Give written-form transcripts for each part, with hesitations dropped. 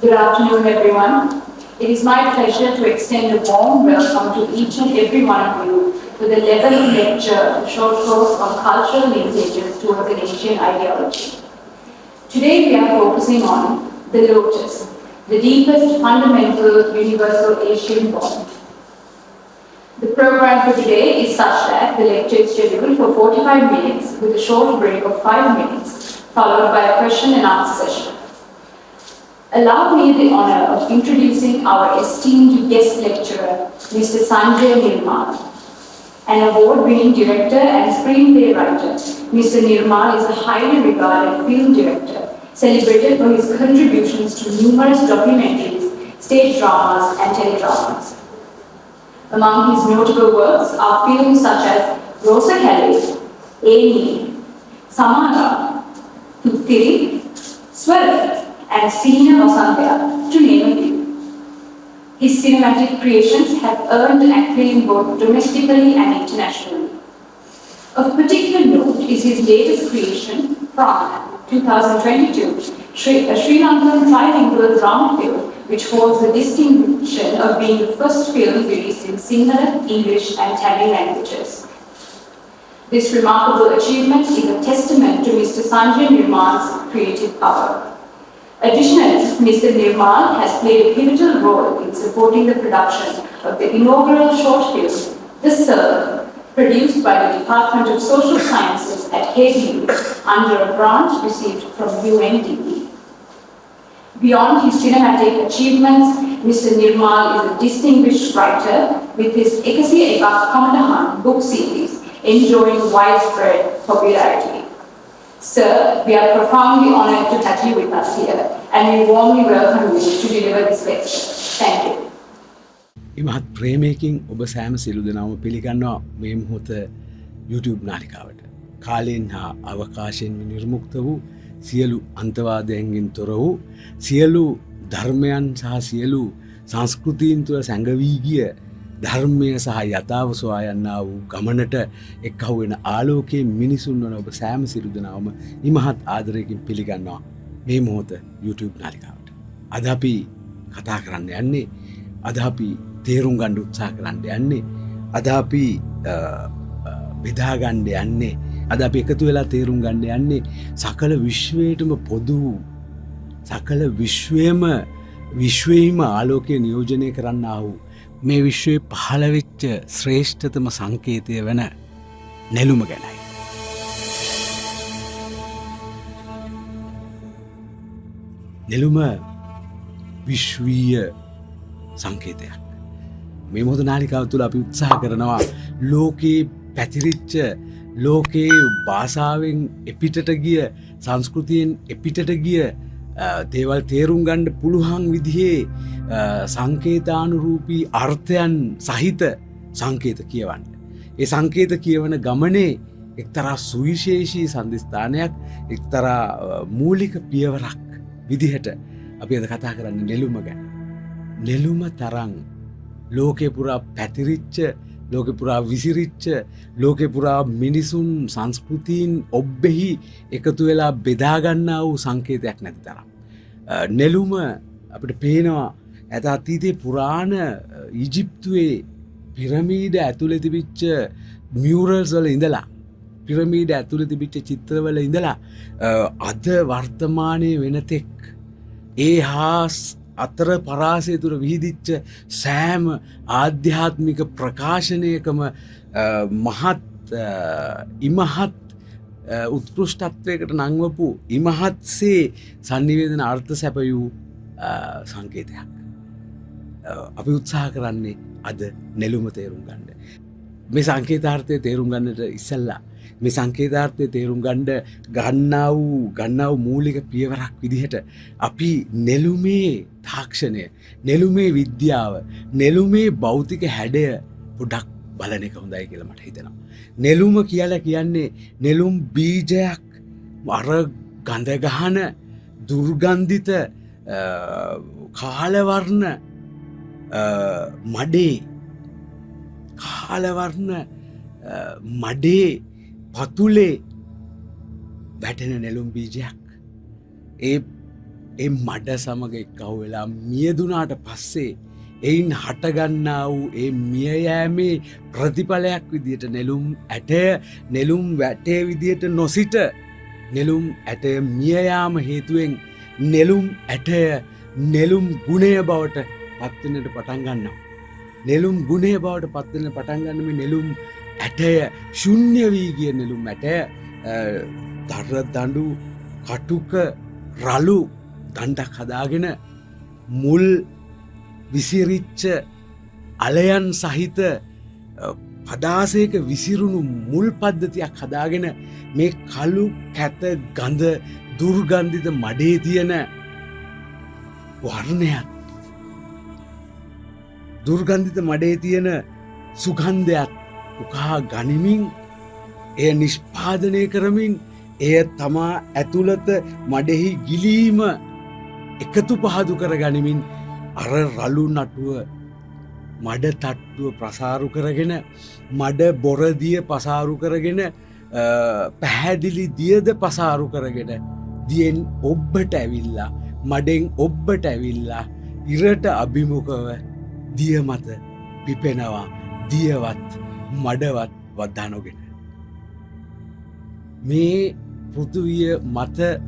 Good afternoon, everyone. It is my pleasure to extend a warm welcome to each and every one of you to the 11th lecture, a short course on cultural linkages towards an Asian ideology. Today we are focusing on the LOTUS, the deepest fundamental universal Asian bond. The program for today is such that the lecture is scheduled for 45 minutes with a short break of 5 minutes, followed by a question and answer session. Allow me the honor of introducing our esteemed guest lecturer, Mr. Sanjaya Niramal. An award-winning director and screenplay writer, Mr. Niramal is a highly regarded film director, celebrated for his contributions to numerous documentaries, stage dramas, and teledramas. Among his notable works are films such as Rosa Kelly, Amy, Samara, Tuttiri, Swell, and Senior Sanjaya, to name a few. His cinematic creations have earned acclaim both domestically and internationally. Of particular note is his latest creation, Pran, 2022, a Sri Lankan trilingual drama film which holds the distinction of being the first film released in Sinhala, English, and Tamil languages. This remarkable achievement is a testament to Mr. Sanjaya Niramal's creative power. Additionally, Mr. Niramal has played a pivotal role in supporting the production of the inaugural short film, The Circle, produced by the Department of Social Sciences at KBU under a grant received from UNDP. Beyond his cinematic achievements, Mr. Niramal is a distinguished writer with his Ekasi Eka Kamadahan book series enjoying widespread popularity. Sir, we are profoundly honored to have you with us here, and we warmly welcome you to deliver this lecture. Thank you. ඉමහත් ප්‍රේමයකින් ඔබ සෑම සියලු දෙනාම පිළිගන්නවා මේ මොහොත YouTube නාලිකාවට. කාලයෙන් හා අවකාශයෙන් නිර්මුක්ත වූ සියලු අන්තවාදයන්ගෙන් තොර වූ සියලු ධර්මයන් සහ සියලු සංස්කෘතීන් තුළ සැඟවී ගිය ධර්මය සහ යථාව සොයා යන්නා වූ ගමනට එක්කහුව වෙන ආලෝකයේ මිනිසුන් වන ඔබ සෑම සියලු දෙනාම ඉමහත් ආදරයකින් පිළිගන්නවා මේ මොහොත YouTube නාලිකාවට. අද අපි කතා කරන්න යන්නේ, අද අපි තේරුම් ගන්න උත්සාහ කරන්න යන්නේ, අද අපි බෙදා ගන්න යන්නේ, අද අපි එකතු වෙලා තේරුම් ගන්න යන්නේ සකල විශ්වයටම පොදු, සකල විශ්වයේම ආලෝකය නියෝජනය කරන්නා වූ මේ විශ්වයේ පහළ වෙච්ච ශ්‍රේෂ්ඨතම සංකේතය වෙන නෙළුම ගැනයි. නෙළුම විශ්වීය සංකේතයක්. මේ මොහොත නාලිකාව තුළ අපි උත්සාහ කරනවා ලෝකේ පැතිරිච්ච, ලෝකේ භාෂාවෙන් එපිටට ගිය, සංස්කෘතියෙන් එපිටට ගිය දේවල් තේරුම් ගන්න පුළුවන් විදිහේ සංකේතානුරූපී අර්ථයන් සහිත සංකේත කියවන්න. ඒ සංකේත කියවන ගමනේ එක්තරා සුවිශේෂී සන්ධස්ථානයක්, එක්තරා මූලික පියවරක් විදිහට අපි අද කතා කරන්නේ නෙළුම ගැන. නෙළුම තරම් ලෝකේ පුරා පැතිරිච්ච, ලෝකේ පුරා විසිරිච්ච, ලෝකේ පුරා මිනිසුන් සංස්කෘතීන් ඔබ්බෙහි එකතු වෙලා බෙදා ගන්නා වූ සංකේතයක් නැති තරම්. නෙළුම අපිට පේනවා ඇත අතීතයේ පුරාණ ඊජිප්තුවේ පිරමීඩ ඇතුලේ තිබිච්ච මියුරල්ස් වල ඉඳලා, පිරමීඩ ඇතුලේ තිබිච්ච චිත්‍රවල ඉඳලා අද වර්තමානයේ වෙනතෙක් ඒ හා අතර පරාසය තුර විහිදිච්ච සෑම ආධ්‍යාත්මික ප්‍රකාශනයකම ඉමහත් උත්කෘෂ්ටත්වයකට නංවපු ඉමහත්සේ සංනිවේදන අර්ථ සැපයූ සංකේතයක්. අපි උත්සාහ කරන්නේ අද නෙළුම තේරුම් ගන්න. මේ සංකේතාර්ථය තේරුම් ගන්නට ඉස්සෙල්ලා මේ සංකේතාර්ථය තේරුම් ගන්නා වූ මූලික පියවරක් විදිහට අපි නෙළුමේ තාක්ෂණය, නෙළුමේ විද්‍යාව, නෙළුමේ භෞතික හැඩය පොඩක් බලන එක හොඳයි කියලා මට හිතෙනවා. නෙළුම කියලා කියන්නේ නෙළුම් බීජයක්, අර ගඳ ගහන දුර්ගන්ධිත කාලවර්ණ මඩේ පතුලේ වැටෙන නෙළුම් බීජයක්. ඒ ඒ මඩ සමග එක්කහු වෙලා මියදුනාට පස්සේ එයින් හටගන්නා වූ ඒ මියයෑමේ ප්‍රතිඵලයක් විදියට නෙළුම් ඇටය නෙළුම් වැටේ විදියට නොසිට නෙළුම් ඇටය මියයාම හේතුවෙන් නෙළුම් ඇටය නෙළුම් ගුණය බවට පත්වනට පටන් ගන්නවා. නෙළුම් ගුණය බවට පත්වන පටන්ගන්නම නෙළුම් ඇටය ශුන්‍ය වී ගිය නෙළුම් ඇටය දර දඩු කටුක රලු දණ්ඩක් හදාගෙන මුල් විසිරිච්ච අලයන් සහිත පදාසයක විසිරුණු මුල් පද්ධතියක් හදාගෙන මේ කළු කැත ගඳ දුර්ගන්ධිත මඩේ තියෙන වර්ණයක් දුර්ගන්ධිත මඩේ තියෙන සුගන්ධයක් උකහා ගනිමින් එය නිෂ්පාදනය කරමින් එය තමා ඇතුළත මඩෙහි ගිලීම එකතු පහදු කර ගනිමින් අර රලු නටුව මඩ තට්ටුව ප්‍රසාරු කරගෙන මඩ බොරදිය පසාරු කරගෙන පැහැදිලි දියද පසාරු කරගෙන දියෙන් ඔබ්බට ඇවිල්ලා මඩෙන් ඔබ්බට ඇවිල්ලා ඉරට අභිමුඛව දිය මත පිපෙනවා දියවත් මඩවත් වද්දානොගෙන මේ පෘථුවිය මත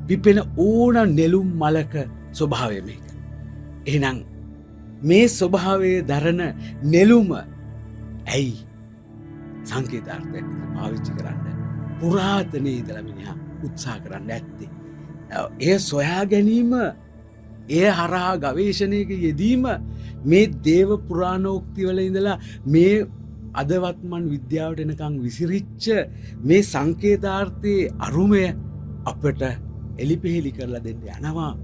පිපෙන ඕන නෙළුම් මලක ස්වභාවය මේක. එහෙනම් මේ ස්වභාවයේ දරන නෙළුම ඇයි සංකේතාර්ථයක් පාවිච්චි කරන්න පුරාතනයේ ඉඳලා මිනිහා උත්සාහ කරන්න ඇත්තේ. එය සොයා ගැනීම එය හරහා ගවේෂණයක යෙදීම මේ දේව පුරාණෝක්තිවල ඉඳලා මේ අදවත්මන් විද්‍යාවට එනකං විසිරිච්ච මේ සංකේතාර්ථයේ අරුමය අපට එලිපෙහෙලි කරලා දෙන්න යනවා.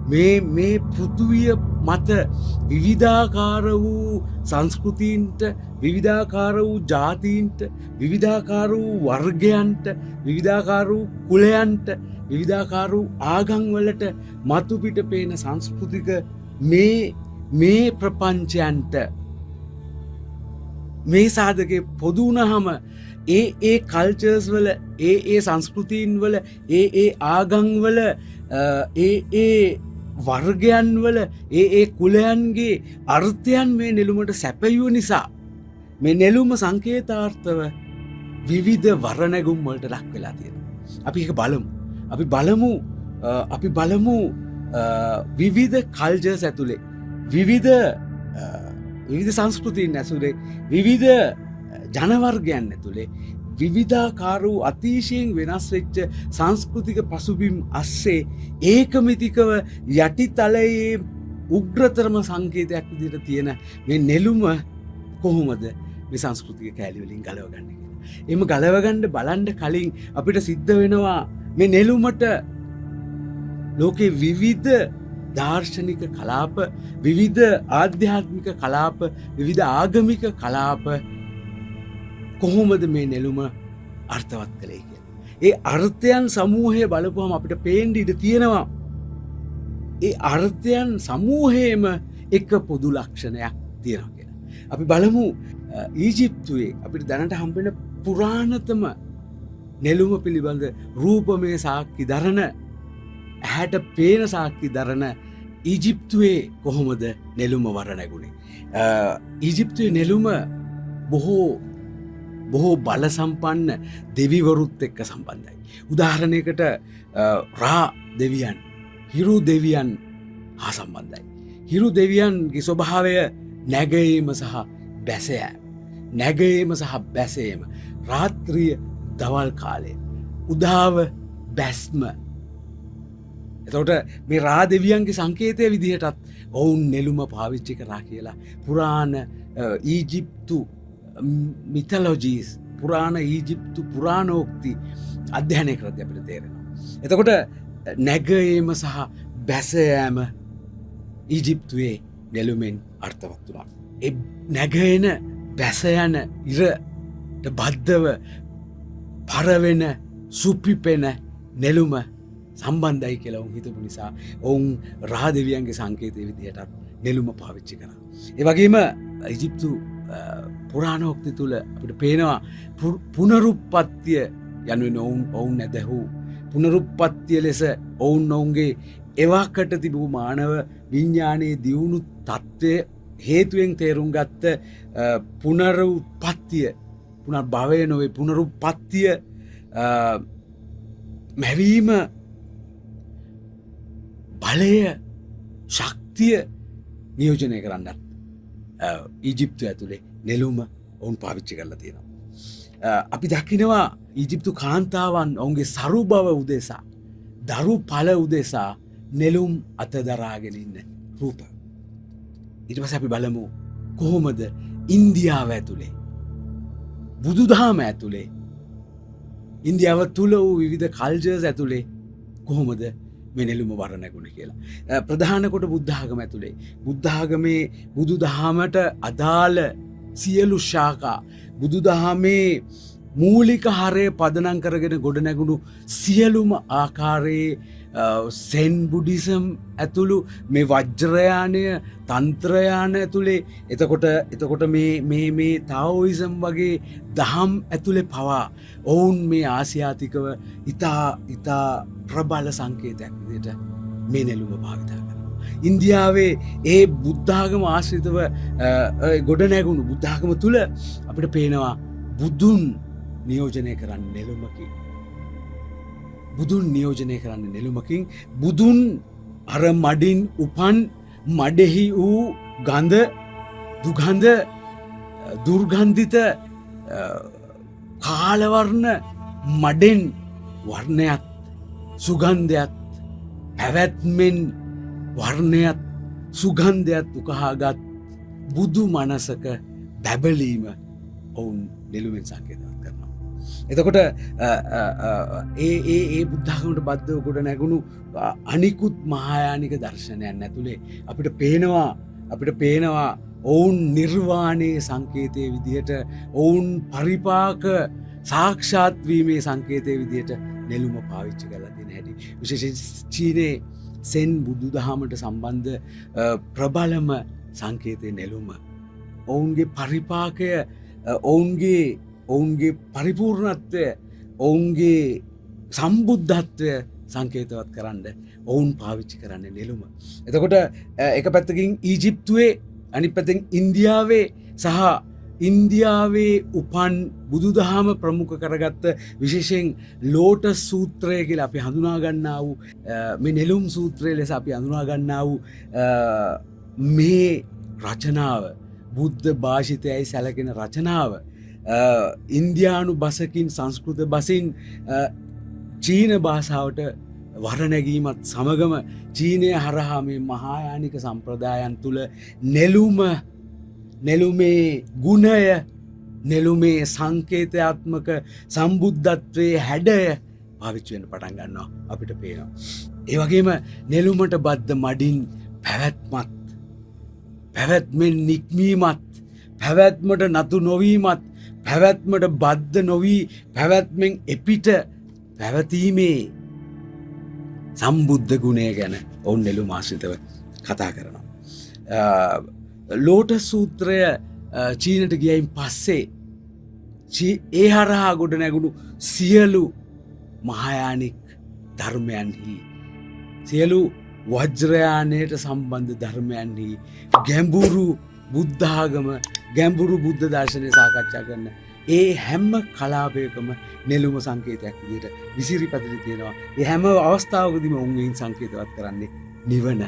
මේ පෘථුවිය මත විවිධාකාර වූ සංස්කෘතීන්ට විවිධාකාර වූ ජාතීන්ට විවිධාකාර වූ වර්ගයන්ට විවිධාකාර වූ කුලයන්ට විවිධාකාර වූ ආගම්වලට මතුපිට පේන සංස්කෘතික මේ ප්‍රපංචයන්ට මේ සාධකේ පොදු වුණාම ඒ කල්චර්ස් වල ඒ සංස්කෘතීන් වල ඒ ආගම් වල ඒ වර්ගයන් වල ඒ කුලයන්ගේ අර්ථයන් මේ නෙළුමට සැපයුව නිසා මේ නෙළුම සංකේතාර්ථව විවිධ වර්ණගුම් වලට ලක් වෙලා තියෙනවා. අපි ඒක බලමු. අපි බලමු විවිධ කල්චර්ස් ඇතුලේ විවිධ සංස්කෘතීන් ඇතුලේ විවිධ ජනවර්ගයන් ඇතුලේ විවිධාකාර වූ අතිශයෙන් වෙනස් වෙච්ච සංස්කෘතික පසුබිම් අස්සේ ඒකමිතිකව යටිතලයේ උග්‍රතරම සංකේතයක් විදිහට තියෙන මේ නෙළුම කොහොමද මේ සංස්කෘතික කෑලි වලින් ගලවගන්නේ කියලා. එහෙම ගලවගන්න බලන්න කලින් අපිට සිද්ධ වෙනවා මේ නෙළුමට ලෝකේ විවිධ දාර්ශනික කලාප විවිධ ආධ්‍යාත්මික කලාප විවිධ ආගමික කලාප කොහොමද මේ නෙළුම අර්ථවත් කළේ කියලා. ඒ අර්ථයන් සමූහය බලපුවම අපිට පේන්න ඉඩ තියෙනවා. ඒ අර්ථයන් සමූහයේම එක පොදු ලක්ෂණයක් තියෙනවා කියලා. අපි බලමු ඊජිප්තුවේ අපිට දැනට හම්බෙන පුරාණතම නෙළුම පිළිබඳ රූපමය සාක්ෂි දරන ඇහැට පේන සාක්ෂි දරන ඊජිප්තුවේ කොහොමද නෙළුම වර්ණගුණේ. ඊජිප්තුවේ නෙළුම බොහෝ බල සම්පන්න දෙවිවරුත් එක්ක සම්බන්ධයි. උදාහරණයකට රා දෙවියන් හිරු දෙවියන් හා සම්බන්ධයි. හිරු දෙවියන්ගේ ස්වභාවය නැගීම සහ බැසයෑම. නැගීම සහ බැසීම. රාත්‍රිය දවල් කාලය. උදාව බැස්ම. එතකොට මේ රා දෙවියන්ගේ සංකේතය විදිහටත් ඔවුන් නෙළුම පාවිච්චි කරා කියලා පුරාණ ඊජිප්තු මිතලොජීස් පුරාණ ඊජිප්තු පුරාණෝක්ති අධ්‍යයනය කරද්දී අපිට තේරෙනවා. එතකොට නැගීම සහ බැසයෑම ඊජිප්තුවේ නෙළුමෙන් අර්ථවත් වුණා. ඒ නැගෙන බැසයන ඉරට බද්ධව පරවෙන සුපිපෙන නෙළුම සම්බන්ධයි කියලා ඔවුන් හිතපු නිසා ඔවුන් රා දෙවියන්ගේ සංකේතය විදිහටත් නෙළුම පාවිච්චි කරා. ඒ වගේම ඊජිප්තු පුරාණෝක්ති තුල අපිට පේනවා පුනරුත්පත්තිය යනුවෙන් ඔවුන් ඇදහූ පුනරුප්පත්තිය ලෙස ඔවුන් ඔවුන්ගේ එවාකට තිබූ මානව විඤ්ඥානයේ දියුණු තත්ත්වය හේතුවෙන් තේරුම් ගත්ත පුනරුපත්තිය පුනර් භවය නොවේ පුනරුපත්තිය මැවීම බලය ශක්තිය නියෝජනය කරන්නත් ඊජිප්තු ඇතුළේ නෙළුම ඔවුන් පාවිච්චි කරලා තියෙනවා. අපි දකිනවා ඊජිප්තු කාන්තාවන් ඔවුන්ගේ සරු බව උදෙසා දරු පල උදෙසා නෙළුම් අතදරාගෙන ඉන්න රූප. ඊට පස්සේ අපි බලමු කොහොමද ඉන්දියාව ඇතුළේ බුදුදහම ඇතුළේ ඉන්දියාව තුළ වූ විවිධ කල්චර්ස් ඇතුළේ කොහොමද මේ නෙළුම වර්ණගුණ කියලා. ප්‍රධාන කොට බුද්ධාගම ඇතුළේ බුද්ධාගමේ බුදුදහමට අදාළ සියලු ශාකා බුදුදහමේ මූලික හරය පදනම් කරගෙන ගොඩනැගුණු සියලුම ආකාරයේ සෙන් බුඩිසම් ඇතුළු මේ වජ්‍රයානය තන්ත්‍රයාන ඇතුළේ එතකොට මේ තාවෝයිසම් වගේ දහම් ඇතුළේ පවා ඔවුන් මේ ආසියාතිකව ඉතා ප්‍රබල සංකේතයක් විදිහට මේ නෙළුම භාවිතා කරනවා. ඉන්දියාවේ ඒ බුද්ධාගම ආශ්‍රිතව ගොඩනැගුණු බුද්ධාගම තුළ අපිට පේනවා බුදුන් නියෝජනය කරන්න නෙළුමකින්. බුදුන් නියෝජනය කරන්න නෙළුමකින් බුදුන් අර මඩින් උපන් මඩෙහි වූ ගඳ දුගන්ධ දුර්ගන්ධිත කාලවර්ණ මඩෙන් වර්ණයත් සුගන්ධයත් පැවැත්මෙන් වර්ණයත් සුගන්ධයත් උකහාගත් බුදු මනසක බැබලීම ඔවුන් නෙළුමෙන් සංකේතවත් කරනවා. එතකොට ඒ බුද්ධාගමට බද්ධව කොට නැගුණු අනිකුත් මහායානික දර්ශනයන් ඇතුළේ අපිට පේනවා ඔවුන් නිර්වාණයේ සංකේතය විදිහට ඔවුන් පරිපාක සාක්ෂාත්වීමේ සංකේතය විදිහට නෙළුම පාවිච්චි කරලා තියෙන හැටි. විශේෂයෙන් චීනයේ සෙන් බුදුදහමට සම්බන්ධ ප්‍රබලම සංකේතය නෙළුම. ඔවුන්ගේ පරිපාකය ඔවුන්ගේ පරිපූර්ණත්වය ඔවුන්ගේ සම්බුද්ධත්වය සංකේතවත් කරන්න ඔවුන් පාවිච්චි කරන්න නෙළුම. එතකොට එක පැත්තකින් ඊජිප්තුවේ අනි පැතින් ඉන්දියාවේ සහ ඉන්දියාවේ උපන් බුදුදහම ප්‍රමුඛ කරගත්ත විශේෂයෙන් ලෝටස් සූත්‍රය කියලා අපි හඳුනාගන්නා වූ මේ නෙළුම් සූත්‍රය ලෙස අපි හඳුනාගන්නා වූ මේ රචනාව බුද්ධ භාෂිතයයි සැලකෙන රචනාව ඉන්දියානු බසකින් සංස්කෘත බසින් චීන භාෂාවට වරණැගීමත් සමගම චීනය හරහා මේ මහායානික සම්ප්‍රදායන් තුළ නෙළුමේ ගුණය නෙළුමේ සංකේතයාත්මක සම්බුද්ධත්වයේ හැඩය පාවිච්චුවෙන් පටන් ගන්නවා අපිට පේනවා. ඒ වගේම නෙළුමට බද්ධ මඩින් පැවැත්මෙන් නික්මීමත් පැවැත්මට නතු නොවීමත් පැවැත්මට බද්ධ නොවී පැවැත්මෙන් එපිට පැවතීමේ සම්බුද්ධ ගුණය ගැන ඔවුන් නෙළුම ආශ්‍රිතව කතා කරනවා. ලෝටස් සූත්‍රය චීනට ගියයින් පස්සේ ඒ හරහා ගොඩ නැගුණු සියලු මහායානික් ධර්මයන්හි සියලු වජ්‍රයානයට සම්බන්ධ ධර්මයන්හි ගැඹුරු බුද්ධාගම ගැඹුරු බුද්ධ දර්ශනය සාකච්ඡා කරන ඒ හැම කලාපයකම නෙළුම සංකේතයක් විදිහට විසිරි පැතිරී තියෙනවා. ඒ හැම අවස්ථාවකදීම උන්ගෙන් සංකේතවත් කරන්නේ නිවන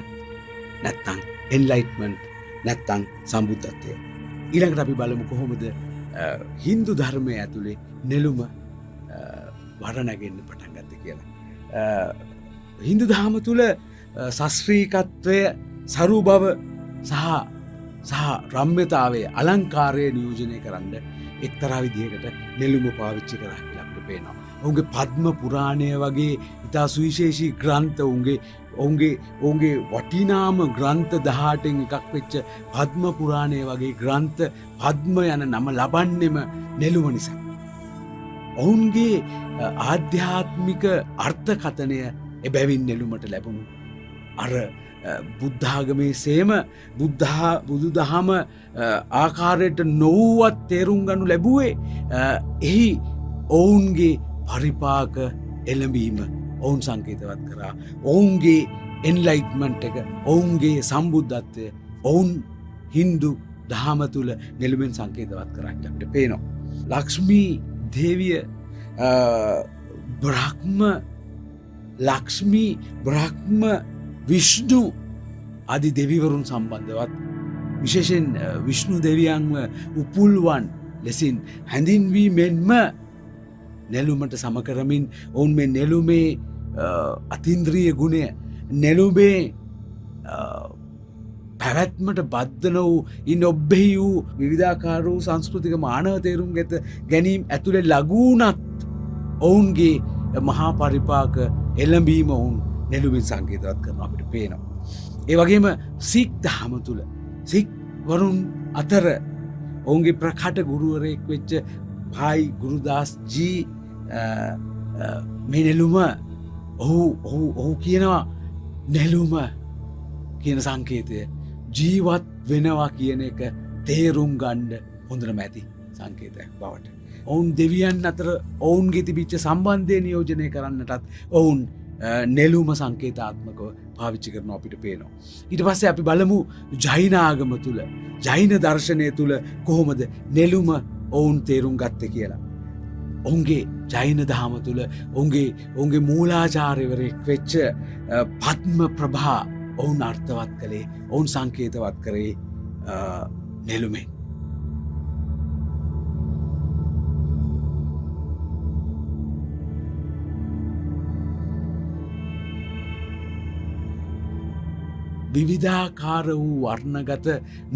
නැත්තම් එන්ලයිට්මන්ට් නැත්තම් සම්බුද්ධත්වය. ඊළඟට අපි බලමු කොහොමද හින්දු ධර්මය ඇතුලේ නෙළුම වරණගෙන්න පටන් ගත්තේ කියලා. හින්දු දහම තුල ශාස්ත්‍රීයත්වය සරු බව සහ රම්‍යතාවයේ අලංකාරය නියෝජනය කරන්න එක්තරා විදිහකට නෙළුම පාවිච්චි කරා කියලා අපිට පේනවා. ඔවුන්ගේ පද්ම පුරාණය වගේ ඉතා සුවිශේෂී ග්‍රන්ථ ඔවුන්ගේ වටිනාම ග්‍රන්ථ 18න් එකක් වෙච්ච පද්ම පුරාණය වගේ ග්‍රන්ථ පද්ම යන නම ලබන්නෙම නෙළුම නිසා. ඔවුන්ගේ ආධ්‍යාත්මික අර්ථකථනය එබැවින් නෙළුමට ලැබුණු අර බුද්ධාගමේ සේම බුදුදහම ආකාරයට නොවුවත් තේරුම් ගනු ලැබුවේ එහි ඔවුන්ගේ පරිපාක එළඹීම ඔවුන් සංකේතවත් කරා. ඔවුන්ගේ එන්ලයිට්මන්ට් එක, ඔවුන්ගේ සම්බුද්ධත්වය ඔවුන් හින්දු දහම තුළ නෙළුමෙන් සංකේතවත් කරා කියලා අපිට පේනවා. ලක්ෂ්මී දේවිය ලක්ෂ්මී බ්‍රහ්ම විෂ්ණු ආදි දෙවිවරුන් සම්බන්ධවත් විශේෂයෙන් විෂ්ණු දෙවියන්ව උපුල්වන් ලෙසින් හැඳින්වීමෙන්ම නෙළුමට සමකරමින් ඔවුන් මේ නෙළුමේ අතින්ද්‍රිය ගුණය, නෙළුමේ පැවැත්මට බද්ධන වූ ඉන් ඔබ්බෙහි වූ විවිධාකාර වූ සංස්කෘතික මානව තේරුම් ගැනීම් ඇතුළේ ලගුණත් ඔවුන්ගේ මහා පරිපාක එළඹීම ඔවුන් නෙළුමින් සංකේතවත් කරනවා අපිට පේනවා. ඒ වගේම සික් දහම තුළ සික් වරුන් අතර ඔවුන්ගේ ප්‍රකට ගුරුවරයෙක් වෙච්ච භායි ගුරුදාස් ජී මේ නෙළුම ඔහු කියනවා නෙළුම කියන සංකේතය ජීවත් වෙනවා කියන එක තේරුම් ගන්න හොඳටම ඇති සංකේතයක් බවට. ඔවුන් දෙවියන් අතර ඔවුන්ගේ තිබිච්ච සම්බන්ධය නියෝජනය කරන්නටත් ඔවුන් නෙළුම සංකේතාත්මකව පාවිච්චි කරනවා අපිට පේනවා. ඊට පස්සේ අපි බලමු ජෛනාගම තුළ, ජෛන දර්ශනය තුළ කොහොමද නෙළුම ඔවුන් තේරුම් ගත්තේ කියලා. ඔවුන්ගේ ජෛන දහම තුළ ඔවුන්ගේ මූලාචාර්යවරයෙක් වෙච්ච පද්ම ප්‍රභා ඔවුන් අර්ථවත් කළේ, ඔවුන් සංකේතවත් කරේ නෙළුමෙන්. විවිධාකාර වූ වර්ණගත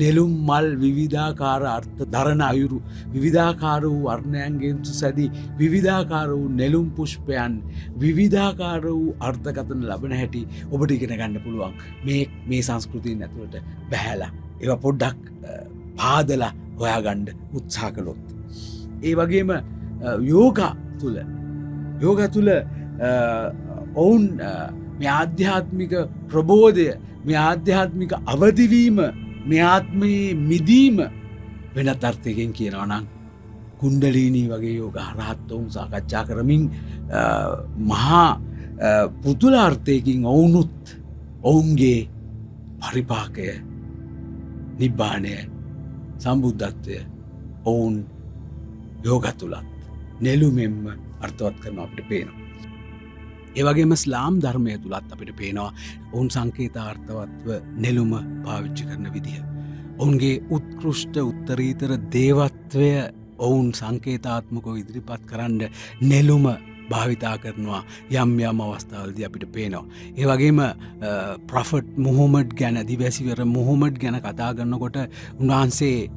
නෙළුම් මල් විවිධාකාර අර්ථ දරන අයුරු, විවිධාකාර වූ වර්ණයන්ගෙන් සැදී විවිධාකාර වූ නෙළුම් පුෂ්පයන් විවිධාකාර වූ අර්ථකථන ලබන හැටි ඔබට ඉගෙන ගන්න පුළුවන් මේ සංස්කෘතියෙන් ඇතුළට බැහැලා ඒවා පොඩ්ඩක් පාදලා හොයාගන්න උත්සාහ කළොත්. ඒ වගේම යෝගා තුළ ඔවුන් මේ ආධ්‍යාත්මික ප්‍රබෝධය, මේ ආධ්‍යාත්මික අවදිවීම, මේ ආත්මයේ මිදීම වෙනත් අර්ථයකින් කියනවා නම් කුණ්ඩලීනී වගේ යෝගා රහත්වුන් සාකච්ඡා කරමින් මහා පුතුලාර්ථයකින් ඔවුනුත් ඔවුන්ගේ පරිපාකය, නිබ්බානය, සම්බුද්ධත්වය ඔවුන් යෝග තුලත් නෙළුමෙන්ම අර්ථවත් කරනවා අපිට පේනවා. ඒවගේම ස්ලාම් ධර්මය තුළත් අපිට පේනවා ඔවුන් සංකේතාර්ථවත්ව නෙළුම පාවිච්චි කරන විදිහ. ඔවුන්ගේ උත්කෘෂ්ට උත්තරීතර දේවත්වය ඔවුන් සංකේතාත්මකව ඉදිරිපත් කරන්න නෙළුම භාවිතා කරනවා යම් අවස්ථාවලදී අපිට පේනවා. ඒ වගේම ප්‍රොෆට් මුහම්මඩ් ගැන, දිවැසිවර මුහම්මඩ් ගැන කතා කරනකොට උන්වහන්සේ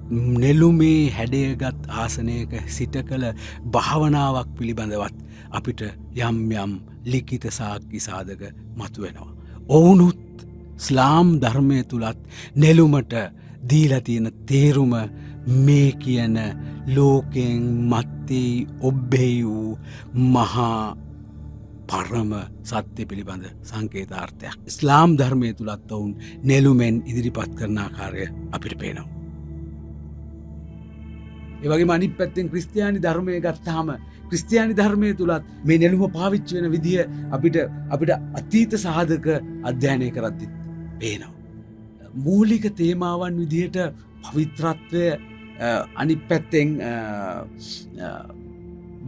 නෙළුමේ හැඩයගත් ආසනයක සිට කළ භාවනාවක් පිළිබඳවත් අපිට යම් ලිඛිත සාක්ෂි සාධක මතුවෙනවා. ඔවුනුත් ස්ලාම් ධර්මය තුලත් නෙළුමට දීලා තියෙන තේරුම මේ කියන ලෝකෙන් මත්තේ ඔබ්බෙහි වූ මහා පරම සත්‍ය පිළිබඳ සංකේතාර්ථයක්. ඉස්ලාම් ධර්මය තුලත් ඔවුන් නෙළුමෙන් ඉදිරිපත් කරන ආකාරය අපිට පේනවා. ඒ වගේම අනිත් පැත්තෙන් ක්‍රිස්තියානි ධර්මය ගත්තාම ක්‍රිස්තියානි ධර්මය තුලත් මේ නෙළුම පාවිච්චි වෙන විදිය අපිට අතීත සාධක අධ්‍යයනය කරද්දී පේනවා. මූලික තේමාවන් විදිහට පවිත්‍රත්වය, අනිත් පැත්තෙන්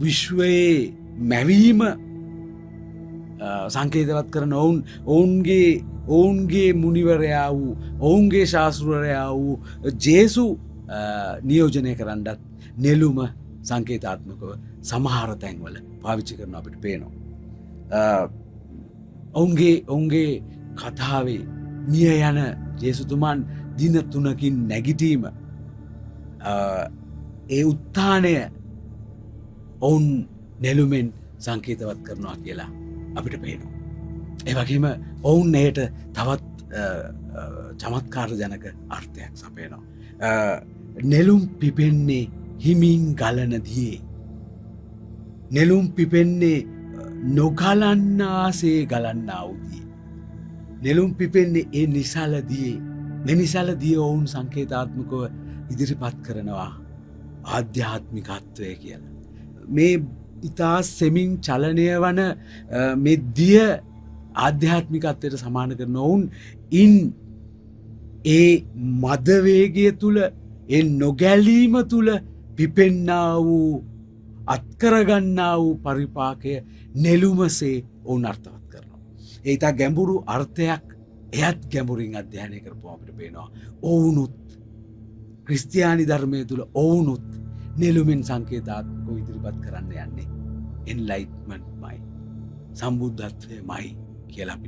විශ්වයේ මැවීම සංකේතවත් කරන ඔවුන්ගේ මුනිවරයා වූ, ඔවුන්ගේ ශාස්ත්‍රවරයා වූ ජේසු නියෝජනය කරන්නත් නෙළුම සංකේතාත්මකව සමහර තැන්වල පාවිච්චි කරන අපිට පේනවා. ඔවුන්ගේ කතාවේ මිය යන ජේසුතුමන් දින 3කින් නැගිටීම, ඒ උත්ථානය ඔවුන් නෙළුමෙන් සංකේතවත් කරනවා කියලා අපිට පේනවා. ඒ වගේම ඔවුන් එයට තවත් චමත්කාර ජනක අර්ථයක් සපයනවා. නෙළුම් පිපෙන්නේ හිමින් ගලන දියේ. නෙළුම් පිපෙන්නේ නොගලන්නාසේ ගලන්නා වූ දියේ. නෙළුම් පිපෙන්නේ ඒ නිසල දියේ. මේ නිසල දිය ඔවුන් සංකේතාත්මකව ඉදිරිපත් කරනවා ආධ්‍යාත්මිකත්වය කියලා. ඉතා සෙමින් චලනය වන මෙද්දිය ආධ්‍යාත්මිකත්වයට සමාන කරන ඔවුන් ඉන් ඒ මදවේගය තුළ ඒ නොගැලීම තුළ පිපෙන්නා වූ අත්කරගන්නා වූ පරිපාකය නෙළුමසේ ඔවුන් අර්ථවත් කරනවා. ඒ ඉතා ගැඹුරු අර්ථයක් එයත් ගැඹුරින් අධ්‍යයනය කරපුවා අපිට පේනවා. ඔවුනුත් ක්‍රිස්තියානි ධර්මය තුළ ඔවුනුත් නෙළුමෙන් සංකේතාත්මකව ඉදිරිපත් කරන්න යන්නේ එන්ලයිට්මන්ට්මයි සම්බුද්ධත්වයමයි කියලා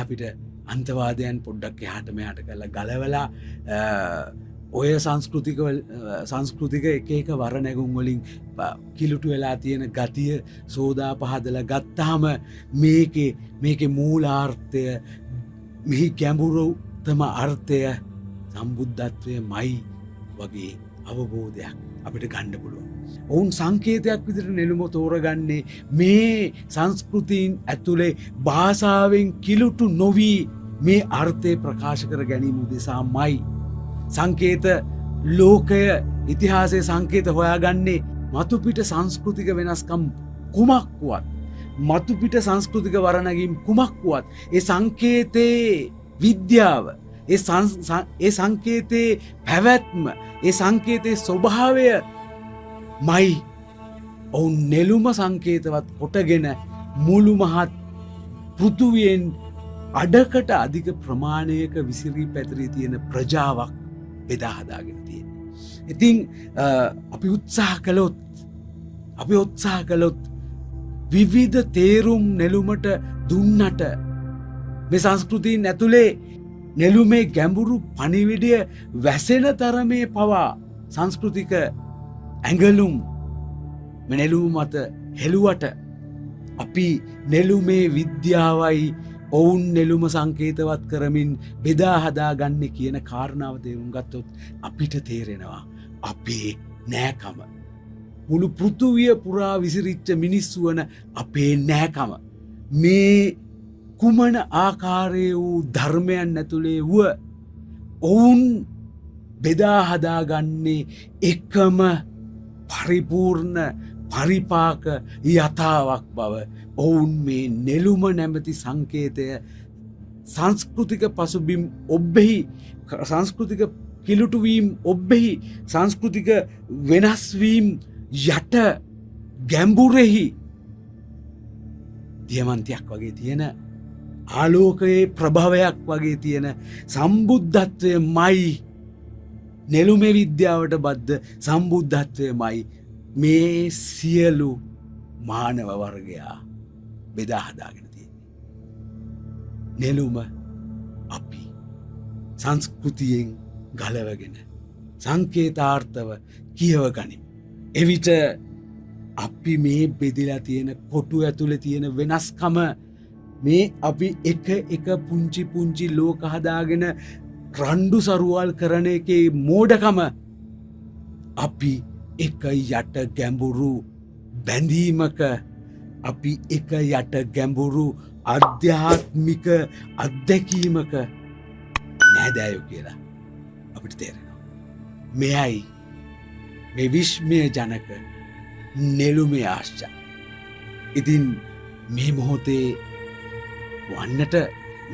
අපිට අන්තවාදයන් පොඩ්ඩක් එහාට මෙහාට කරලා ගලවලා ඔය සංස්කෘතික එක වර නැගුම් වලින් කිලුටු වෙලා තියෙන ගතිය සෝදා පහදලා ගත්තාම මේකේ මූලාර්ථය මෙහි ගැඹුරුතම අර්ථය සම්බුද්ධත්වයමයි වගේ අවබෝධයක් අපිට ගන්න පුළුවන්. ඔවුන් සංකේතයක් විදිහට නෙළුම තෝරගන්නේ මේ සංස්කෘතීන් ඇතුලේ භාෂාවෙන් කිලුටු නොවි මේ අර්ථය ප්‍රකාශ කර ගැනීම උදෙසාමයි. සංකේත ලෝකය ඉතිහාසයේ සංකේත හොයාගන්නේ මතුපිට සංස්කෘතික වෙනස්කම් කුමක් වුවත් මතුපිට සංස්කෘතික වරණගීම් කුමක් වුවත් ඒ සංකේතයේ විද්‍යාව ඒ සංකේතයේ පැවැත්ම ඒ සංකේතයේ ස්වභාවය මයි ඔවුන් නෙළුම සංකේතවත් කොටගෙන මුළු මහත් පෘථුවියෙන් අඩකට අධික ප්‍රමාණයක විසිරී පැතිරී තියෙන ප්‍රජාවක් බෙදා හදාගෙන තියෙන්නේ. ඉතින් අපි උත්සාහ කළොත් විවිධ තේරුම් නෙළුමට දුන්නට මේ සංස්කෘතීන් ඇතුලේ නෙළුමේ ගැඹුරු පණිවිඩය වැසෙන තරමේ පවා සංස්කෘතික ඇඟලුම් නෙළුම මත හෙළුවට අපි නෙළුමේ විද්‍යාවයි ඔවුන් නෙළුම සංකේතවත් කරමින් බෙදා හදාගන්නේ කියන කාරණාව තේරුම් ගත්තොත් අපිට තේරෙනවා අපේ නෑකම. මුළු පෘථුවිය පුරා විසිරිච්ච මිනිස්සු වන අපේ නෑකම. මේ කුමන ආකාරයේ වූ ධර්මයන් ඇතුලේ වුව ඔවුන් බෙදා හදාගන්නේ එකම පරිපූර්ණ පරිපාක යථාවක් බව ඔවුන් මේ නෙළුම නැමැති සංකේතය සංස්කෘතික පසුබිම් ඔබ්බෙහි සංස්කෘතික කිලුටුවීම් ඔබ්බෙහි සංස්කෘතික වෙනස්වීම් යට ගැඹුරෙහි දියමන්තියක් වගේ තියෙන ආලෝකයේ ප්‍රභවයක් වගේ තියෙන සම්බුද්ධත්වයමයි නෙළුමේ විද්‍යාවට බද්ධ සම්බුද්ධත්වයමයි මේ සියලු මානව වර්ගයා බෙදා හදාගෙන තියෙන්නේ. නෙළුම අපි සංස්කෘතියෙන් ගලවගෙන සංකේතාර්ථව කියව ගනිමු. එවිට අපි මේ බෙදලා තියෙන කොටු ඇතුලේ තියෙන වෙනස්කම මේ අපි එක පුංචි ලෝක හදාගෙන රණ්ඩු සරුවල් කරන එකේ මෝඩකම අපි එක යට ගැඹුරු බැඳීමක අපි එක යට ගැඹුරු අධ්‍යාත්මික අත්දැකීමක නෑදෑයෝ කියලා අපිට තේරෙනවා. මෙයයි මේ විශ්මය ජනක නෙළුමේ ආශ්චර්ය. ඉතින් මේ මොහොතේ වන්නට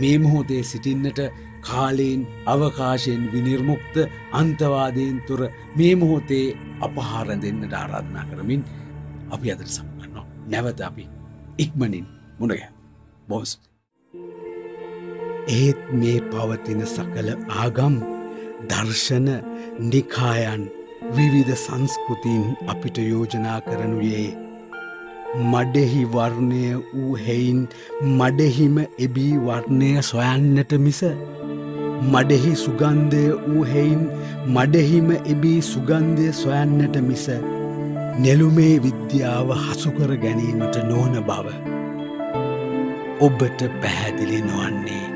මේ මොහොතේ සිටින්නට කාලයෙන් අවකාශයෙන් විනිර්මුක්ත අන්තවාදයෙන් තුර මේ මොහොතේ අපහාර දෙන්නට ආරාධනා කරමින් අපි අදට සමුගන්නවා. නැවත අපි ඉක්මනින් මුණගැහෙමු. බොහොම ස්තුතියි. ඒත් මේ පවතින සකල ආගම් දර්ශන නිකායන් විවිධ සංස්කෘතීන් අපිට යෝජනා කරනුයේ මඩෙහි වර්ණය වූ හෙයින් මඩෙහිම එබී වර්ණය සොයන්නට මිස මඩෙහි සුගන්ධය වූ හෙයින් මඩෙහිම එබී සුගන්ධය සොයන්නට මිස නෙළුමේ විද්‍යාව හසුකර ගැනීමට නොවන බව ඔබට පැහැදිලි නොවන්නේ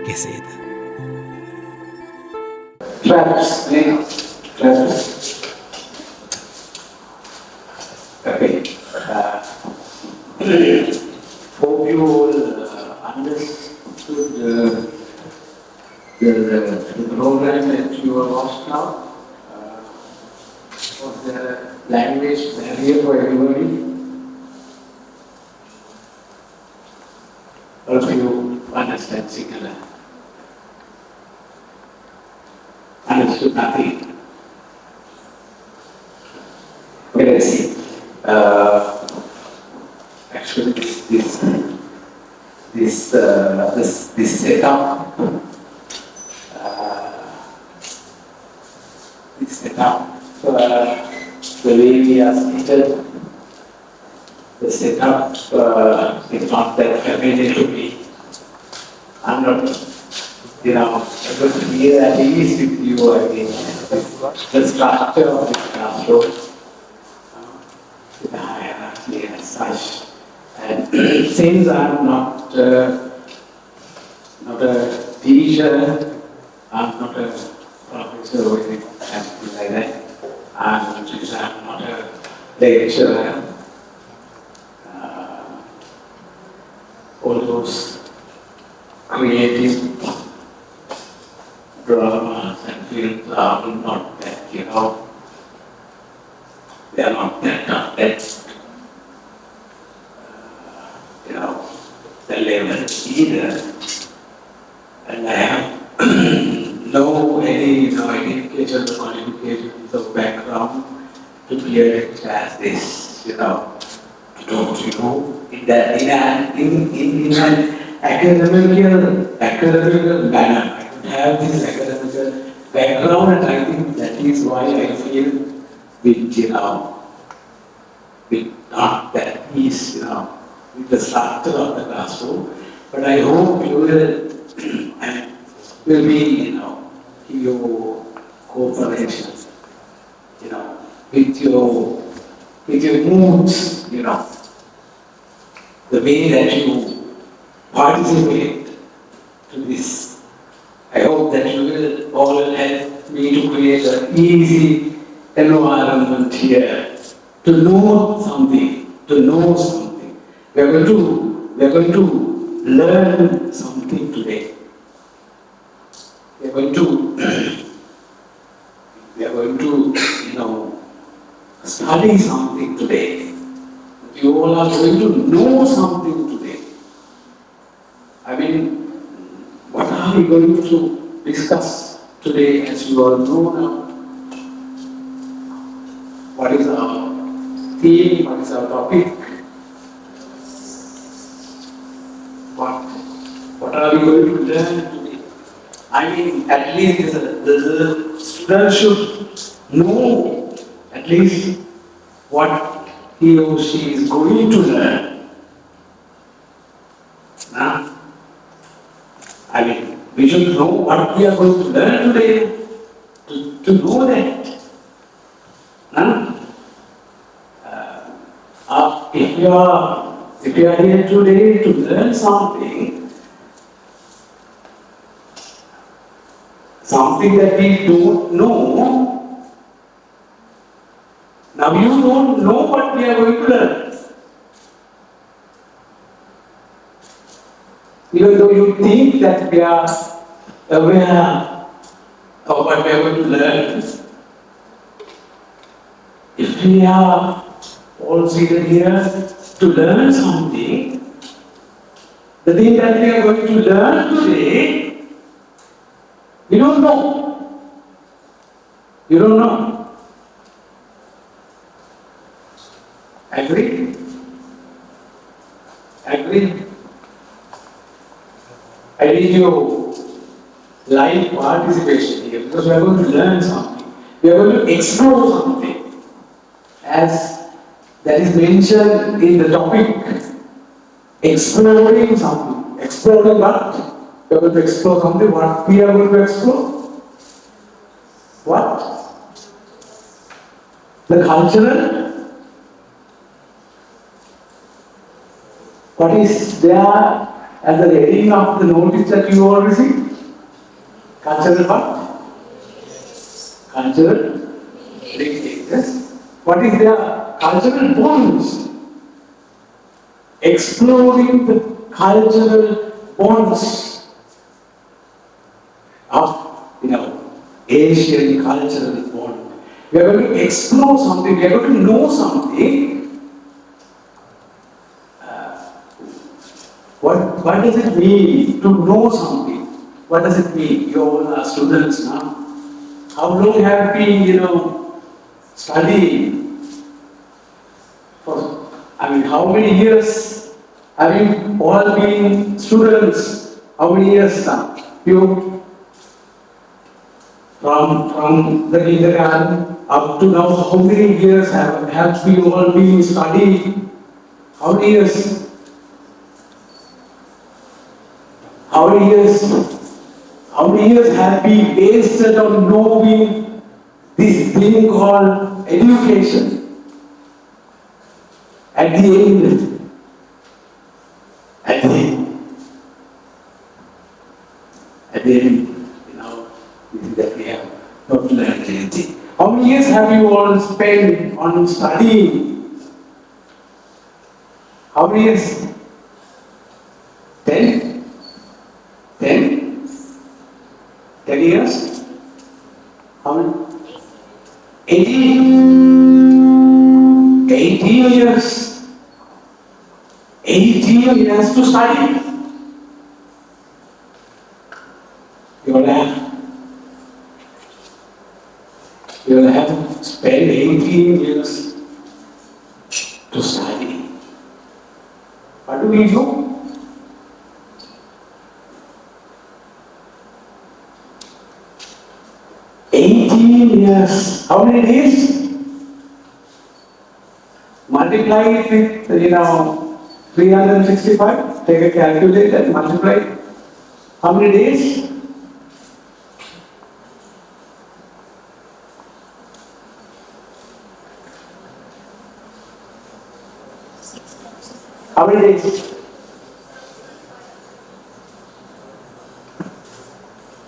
කෙසේද? Hope you all understood the program that you have watched now. Was there language barrier for everybody? Or do you understand Sinhala? Understood nothing. Okay, let's see. Actually, this setup, the way we are seated, the setup is not that familiar to me. I'm not, able to be at ease with you again. The structure of the classroom, the hierarchy and such. And since I'm not a teacher, I'm not a professor or anything like that. Since I'm not a lecturer, all those creative dramas and films are not that, they are not that the level either. And I have no education or qualifications or background to be a as this, to talk to you in an academical manner. I don't have this academical background, and I think that is why I feel bit, not that ease, with the structure of the classroom. But I hope you will be, your cooperation, with your moods, the way that you participate to this. I hope that you will all help me to create an easy environment here to know something, We are going to learn something today. We are going to study something today. You all are going to know something today. I mean, what are we going to discuss today, as you all know now? What is our theme? What is our topic? What are we going to learn today? I mean, at least the student should know at least what he or she is going to learn. I mean, we should know what we are going to learn today, to know that. If you are here today to learn something that we don't know, now you don't know what we are going to learn. Even though you think that we are aware of what we are going to learn, if we are all seated here to learn something, the thing that we are going to learn today, we don't know. You don't know. Agree? Agree? I need your live participation here because we are going to learn something. We are going to explore something. As that is mentioned in the topic, exploring something. Exploring what? We are going to explore something. What we are going to explore? What? The cultural. What is there as the heading of the notice that you all received? Cultural what? Cultural linkages. What is their cultural bonds? Exploring the cultural bonds of Asian cultural bond. We are going to explore something, we are going to know something. What does it mean to know something? What does it mean? You all are students now. How long have you been, studying? How many years have you all been students? How many years now? You from the kindergarten up to now, how many years have we all been studying? How many years? How many years? How many years have we wasted on knowing this thing called education? At the end, at the end, this is that we have not learned anything. How many years have you all spent on studying? How many years? 10? 10? 10 years? How many? 18? 18 years. 18 years to study. You will have to spend 18 years to study. What do we do? Years. How many days? Multiply it with 365. Take a calculator and multiply. How many days? How many days?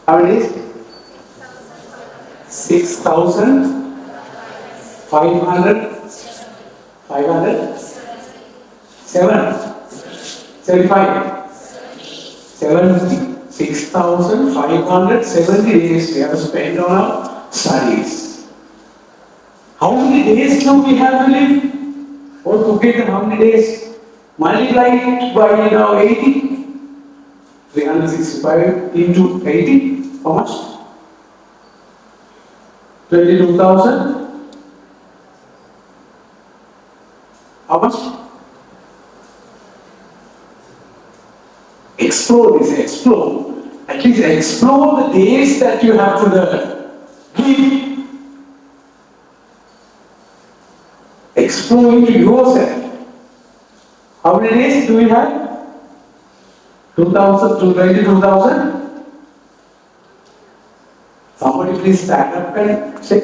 How many days? 6,500. 6,570 days we have to spend on our studies. How many days do we have to live? Or together, how many days? Multiply it by 80. 365 into 80. How much? 22,000. How much? Explore this, explore. At least explore the days that you have to learn. Keep exploring to yourself. How many days do we have? 2,000 to 22,000. Somebody please stand up and say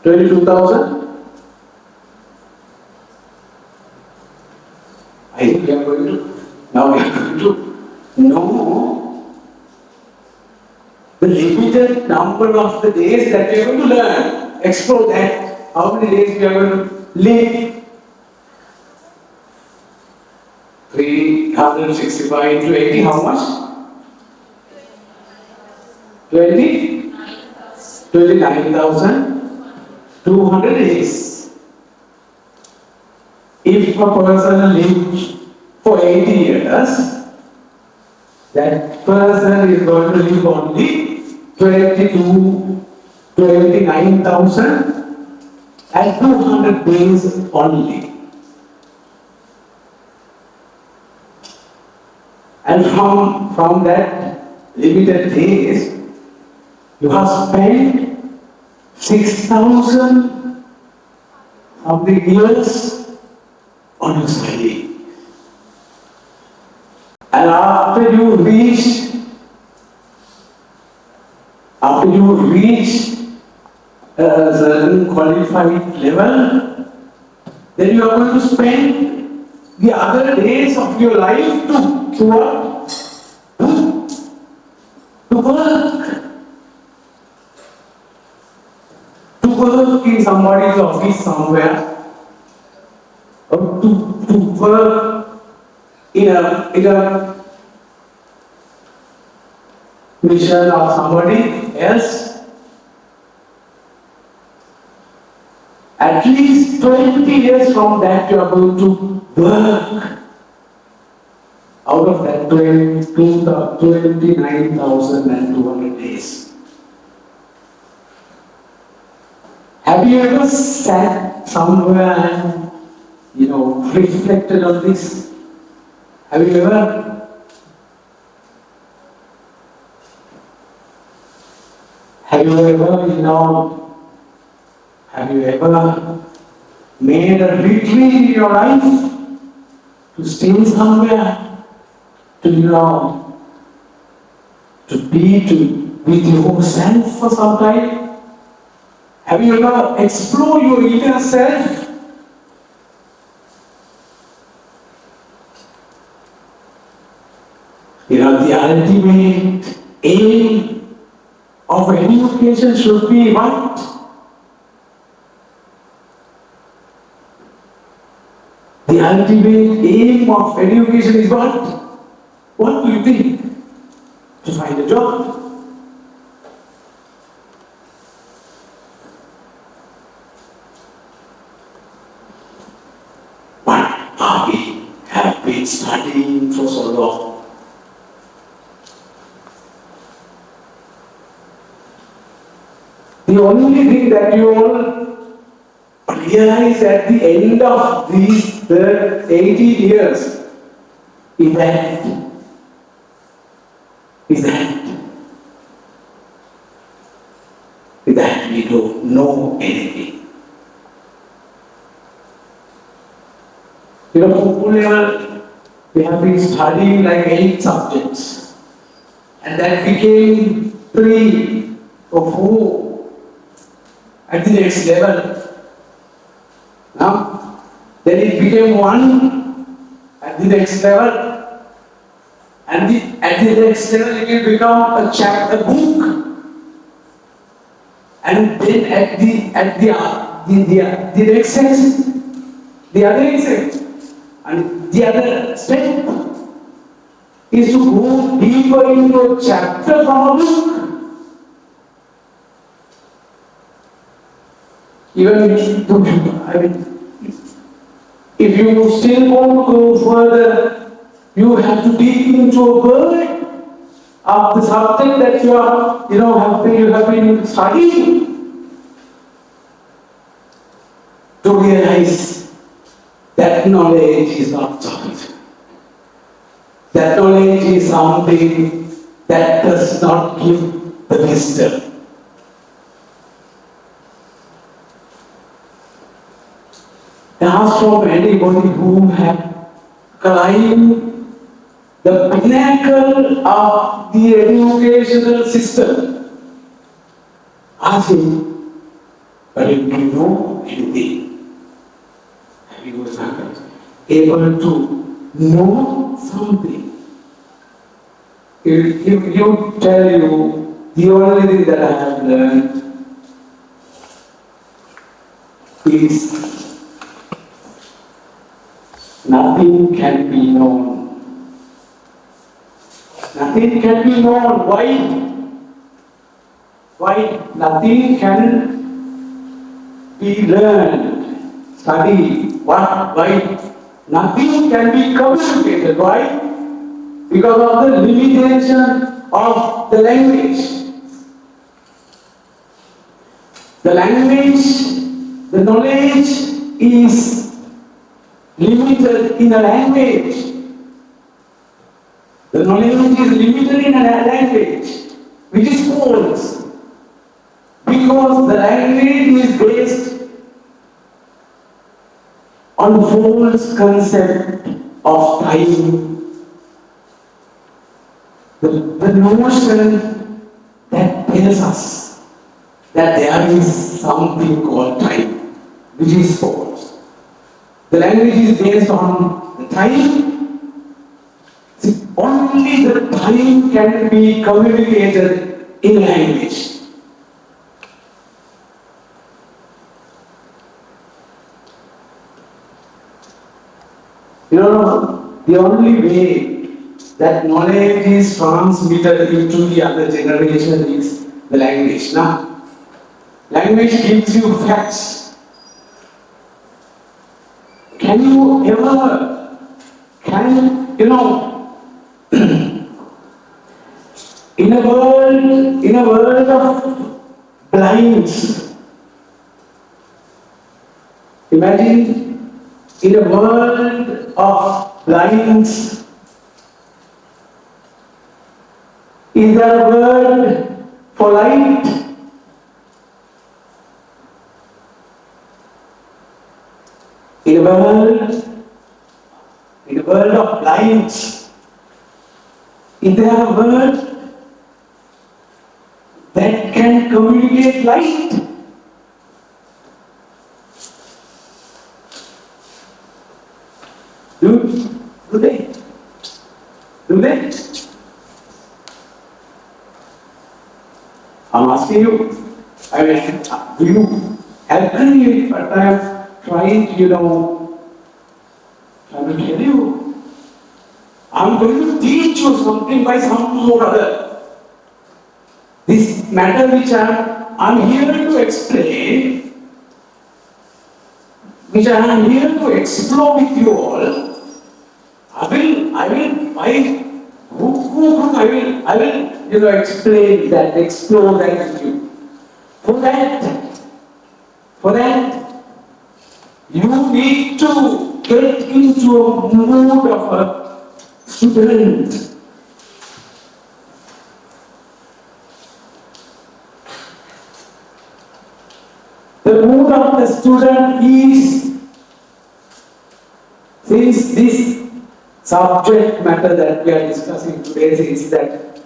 22,000. I think we are going to know the limited number of the days that we are going to learn. Explore that. How many days we are going to live? 365 into 80, how much? 29,200 days. If a person lives for 80 years, that person is going to live only 29,200 days only. And from that limited days, you have spent 6,000 of the years on your study. And after you reach a certain qualified level, then you are going to spend the other days of your life to what? To work. To work in somebody's office somewhere. Or to work in a mission of somebody else. At least 20 years from that, you are going to work. Out of that 29,200 days. Have you ever sat somewhere and, reflected on this? Have you ever? Have you ever made a retreat in your life to stay somewhere? To be with yourself for some time? Have you ever explored your inner self? The ultimate aim of education should be what? The ultimate aim of education is what? What do you think? To find a job. What are we have been studying for so long? The only thing that you all realize at the end of these 80 years is that we don't know anything. For full level, we have been studying like 8 subjects, and that became 3 or 4 at the next level. Now, then it became 1 at the next level. And at the next level, it will become a book. And then at the next section, the other section, and the other step is to go deeper into a chapter from a book. Even if you still want to go further, you have to dig into a word of the subject that you have been studying to realize that knowledge is not solid. That knowledge is something that does not give the wisdom. Ask from anybody who have climbed the pinnacle of the educational system. Ask him, but do you know anything? Have you ever able to know something? He will tell you, the only thing that I have learned is nothing can be known. Nothing can be known. Why? Nothing can be learned, studied. Why? Nothing can be communicated. Why? Because of the limitation of the language. The language, the knowledge is limited in a language. The knowledge is limited in a language, which is false. Because the language is based on false concept of time. The notion that tells us that there is something called time, which is false. The language is based on the time. See, only the time can be communicated in language. The only way that knowledge is transmitted into the other generation is the language. Now, language gives you facts. Can you ever, in a world of blinds, imagine in a world of blinds, is there a word for light? In a world of blinds, is there a word that can communicate light? Do they? Do they? I'm asking you. I mean, do you agree with what I'm trying to, trying to tell you? I'm going to teach you something by some or other. This matter which I'm here to explain, which I am here to explore with you all, I will explain that, explore that with you. For that, you need to get into a mood of a student. The mood of the student is, since this subject matter that we are discussing today is that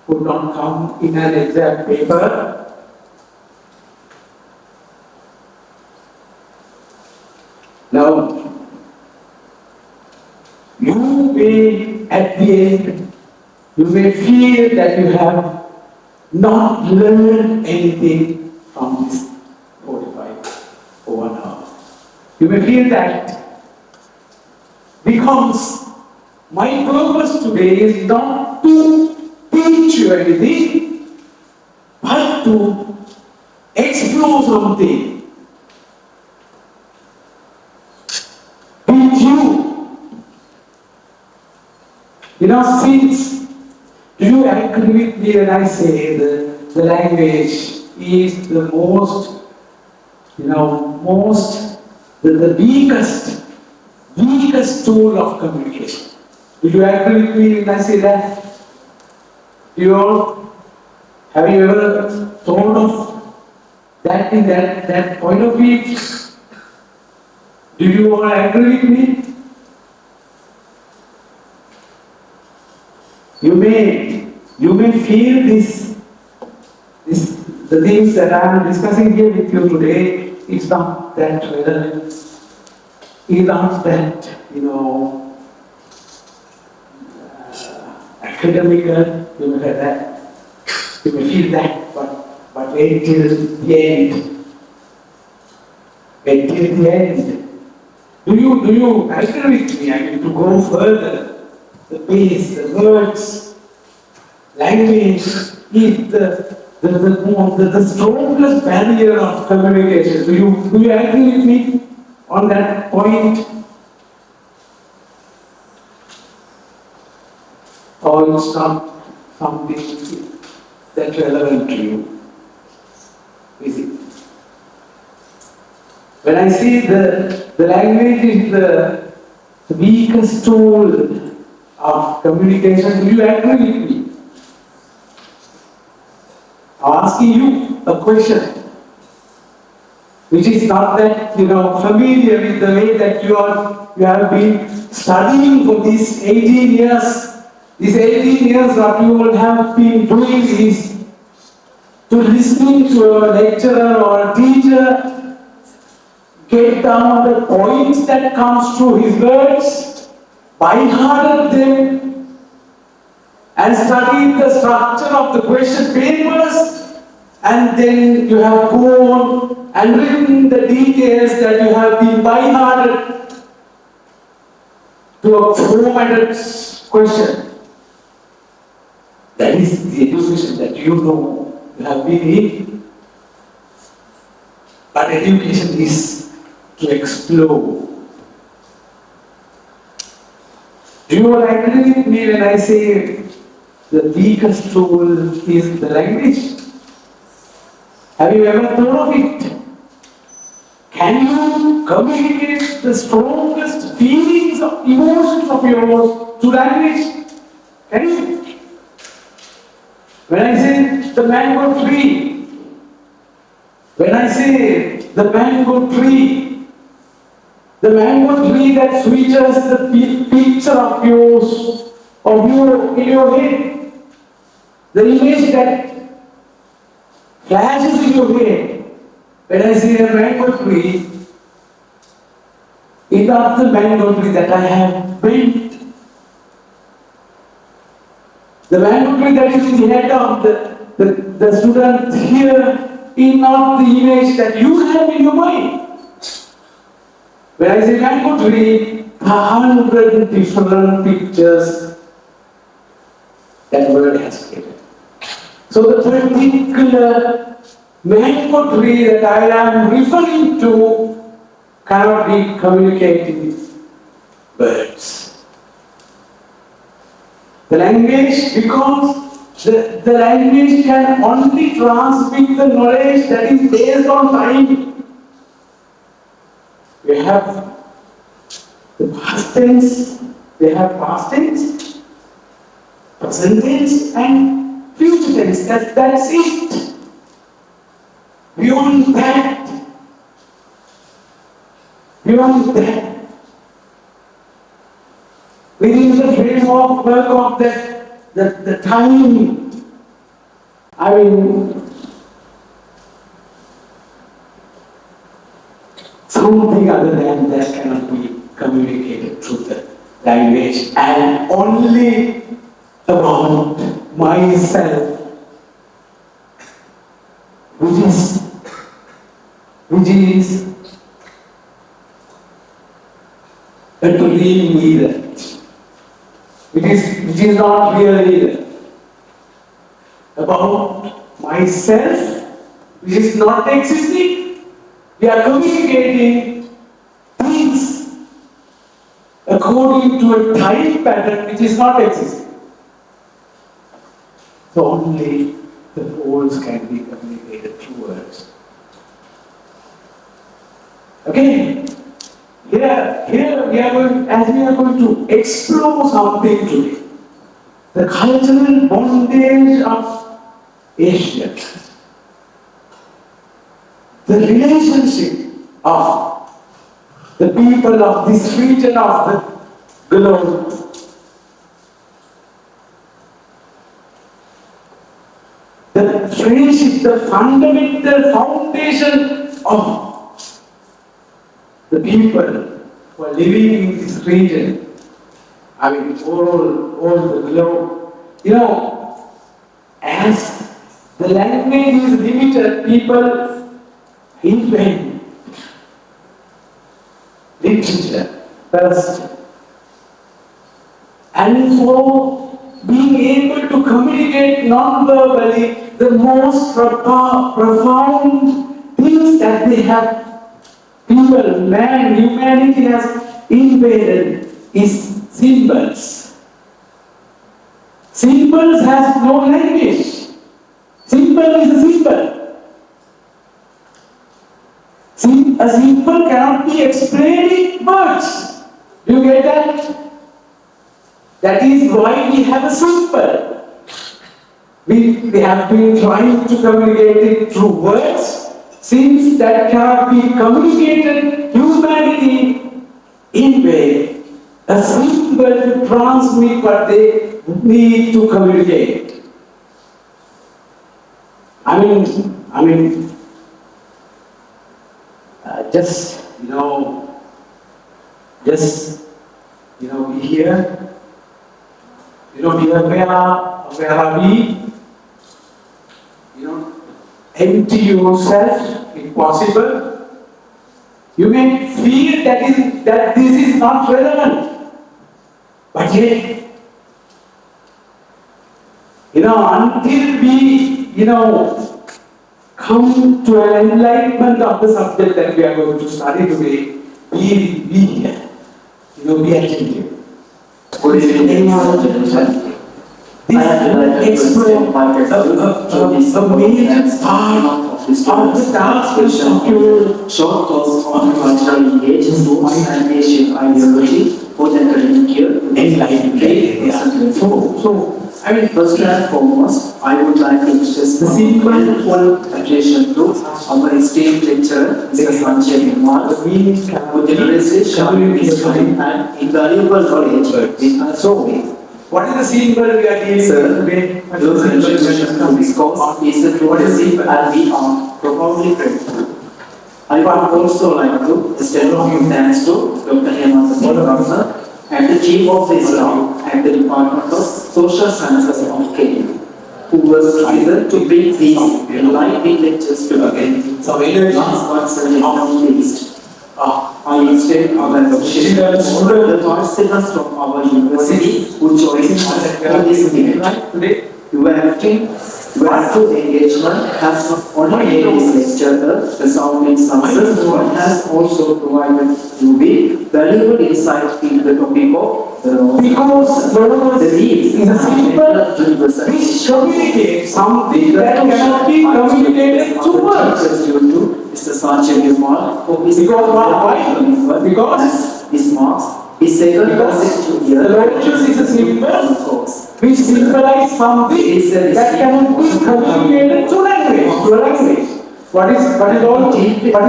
could not come in an exam paper. Now, you may at the end, you may feel that you have not learned anything from this 45 or 1 hour. You may feel that, because my purpose today is not to teach you anything, but to explore something with you. Since, do you agree with me when I say the language is the most, the weakest tool of communication? Do you agree with me when I say that? Have you ever thought of that in that point of view? Do you all agree with me? You may feel the things that I am discussing here with you today is not that relevant, is not that, academical, you may have that, you may feel that, but wait till the end. Wait till the end. Do you agree with me? I mean, to go further, the pace, the words, language is the strongest barrier of communication. Do you agree with me on that point? Or it's not something that's relevant to you? Is it? When I say the language is the weakest tool of communication, do you agree with me? I'm asking you a question which is not that familiar with the way that you have been studying for these 18 years. These 18 years what you all have been doing is to listening to a lecturer or a teacher, get down the points that comes through his words, by-hearted them, and studied the structure of the question papers, and then you have gone and written the details that you have been by-hearted to a formatted question. That is the education that you know you have been in. But education is to explore. Do you agree with me when I say the weakest tool is the language? Have you ever thought of it? Can you communicate the strongest feelings of emotions of yours to language? Can you? When I say the mango tree, when I say the mango tree that switches the picture of yours, of you in your head, the image that flashes in your head, when I say a mango tree, is not the mango tree that I have built. The mango tree that is in the head of the student here is not the image that you have in your mind. When I say mango tree, 100 different pictures that word has given. So the particular mango tree that I am referring to cannot be communicated with words. The language, because the language can only transmit the knowledge that is based on time. We have the past tense, they have past tense, present tense, and future tense. That's it. Beyond that, within the framework of the time, I mean, something other than that cannot be communicated through the language, and only about myself, which is a dream either. Which is not real either. About myself, which is not existing, we are communicating things according to a time pattern which is not existing. So only the wholes can be communicated through words. Okay? Here we are going to explore something today. The cultural bondage of Asia. The relationship of the people of this region of the globe. The friendship, the fundamental foundation of the people who are living in this region, I mean, all the globe. You know, as the language is limited, people invent literature first. And for being able to communicate non-verbally, the most profound things that they have humanity has invaded is symbols. Symbols has no language. Symbol is a symbol. A symbol cannot be explained in words. Do you get that? That is why we have a symbol. We have been trying to communicate it through words. Since that cannot be communicated, humanity invade a symbol to transmit what they need to communicate. I mean, just be here. Where are we? Empty yourself if possible. You may feel that this is not relevant, but yet Until we, come to an enlightenment of the subject that we are going to study today, be here, be attentive. Good evening, gentlemen. This explore a major part of the task of your short course on cultural linkages, roots and Asian ideology, both academic year, enlightenment. First and foremost, I would like to express The my simple full appreciation to our esteemed lecturer, Mr. Sanjaya Niramal, who generously shared his time and invaluable knowledge with us. What is the symbol we are dealing Sir, with? those introductions to this course is a true and we are profoundly grateful. I would also like to extend a few thanks to Dr. Hemant and the Chief of Islam and the Department of Social Sciences of Kenya, who was able to bring these enlightening lectures together. Last but certainly not least, I extend our appreciation to the participants from our university who joined us for this event. Your active engagement has not only made this lecture a resounding success, but has also provided you with valuable insight into the topic of the law. Because The needs is a symbol which communicates something that cannot be communicated to words. Due to Mr. Sanjaya Niramal for his Because why? Because his marks, his second consecutive year. the LOTUS is a symbol which symbolizes something that cannot be communicated to language. What is the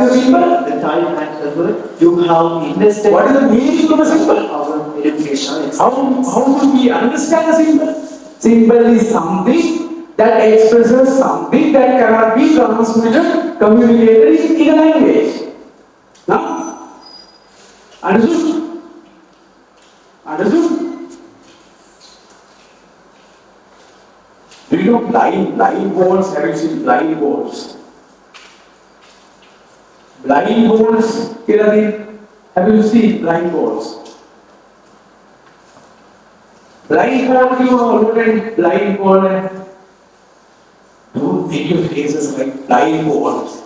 symbol? The time and effort you have invested. What is the meaning of a symbol? Our education. How do we understand a symbol? Symbol is something that expresses something that cannot be transmitted, communicated in a language. Now, understood? Understood? Do you know blind balls? Have you seen blind balls? Blind balls, have you seen blind balls? Blind ball, you already blind ball. Don't make your faces like blind balls.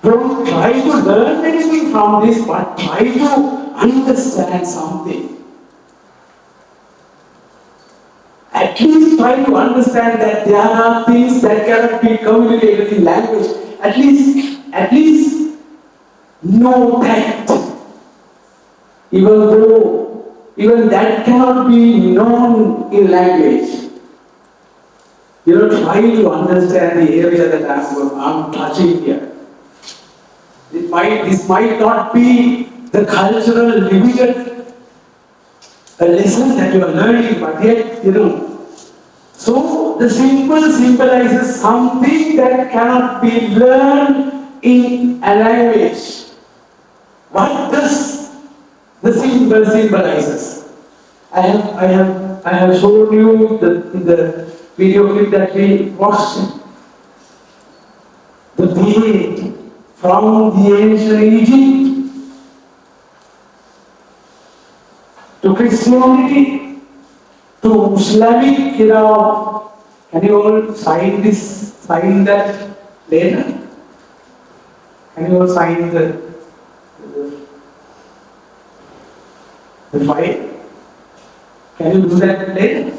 Don't try to learn anything from this, but try to understand something. At least try to understand that there are things that cannot be communicated in language. At least know that. Even that cannot be known in language. Try to understand the area that I'm touching here. This might not be the cultural limited a lesson that you are learning, but yet, So the symbol symbolizes something that cannot be learned in a language. What does the symbol symbolizes? I have shown you the video clip that we watched. The beard from the ancient Egypt to Christianity to Islamic, can you all sign that later? Can you all sign the file? Can you do that later?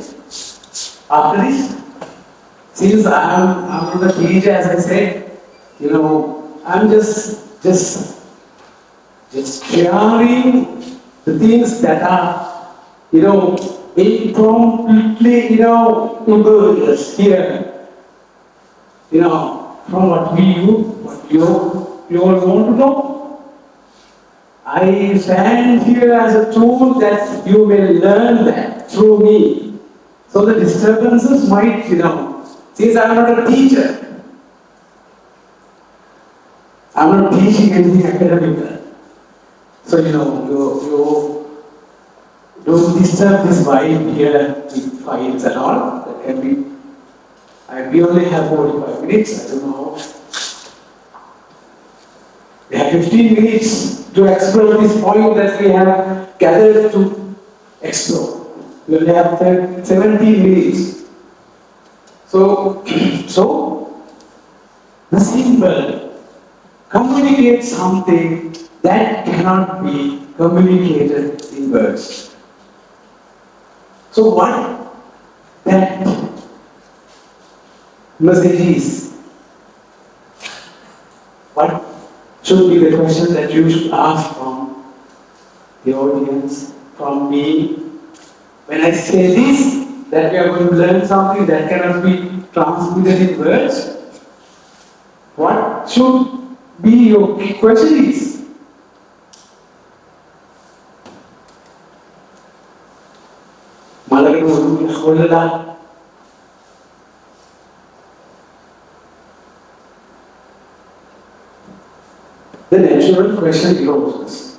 After this? Since I'm on the page, as I said, I'm just sharing the things that are, incompletely, emerged here, from what you all want to know. I stand here as a tool that you will learn that through me. So the disturbances might, since I'm not a teacher, I'm not teaching anything academic. So, you don't disturb this vibe here with files and all. That can be. We only have 45 minutes. I don't know how. We have 15 minutes to explore this point that we have gathered to explore. We will have 70 minutes. So, the symbol communicates something that cannot be communicated in words. So what that message is? What should be the question that you should ask from the audience, from me? When I say this, that we are going to learn something that cannot be transmitted in words, what should be your question is? The natural question goes,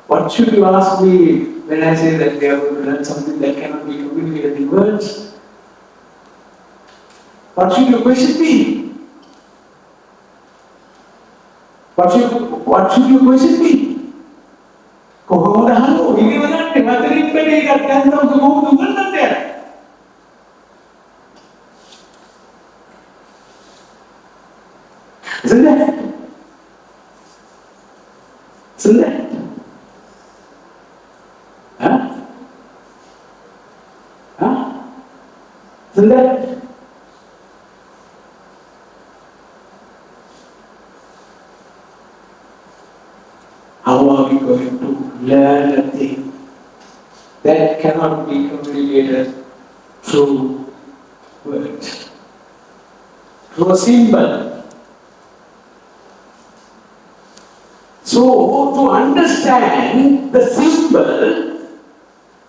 what should you ask me when I say that we are going to learn something that cannot be communicated in words? What should your question be? What should your question be? කොහොමද අහන්නේ? ඉතින් වලට මතරින් පෙරේ එකක් ගන්නවා කොහොමද උගන්වන්නේ? Isn't that? Isn't that? Huh? Huh? Isn't that? How are we going to learn a thing that cannot be communicated through words, through a symbol? So, to understand the symbol,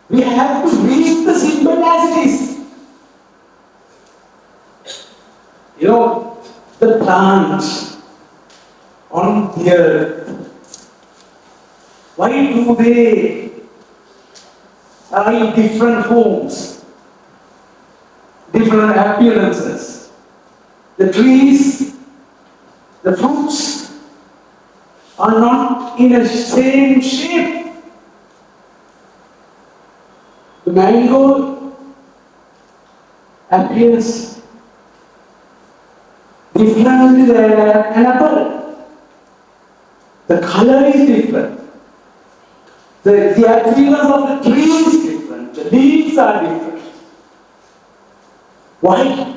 we have to read the symbol as it is. You know, the plants on the earth, why do they are in different forms, different appearances? The trees, the fruits are not in the same shape. The mango appears differently than an apple. The color is different. The appearance of the tree is different. The leaves are different. Why?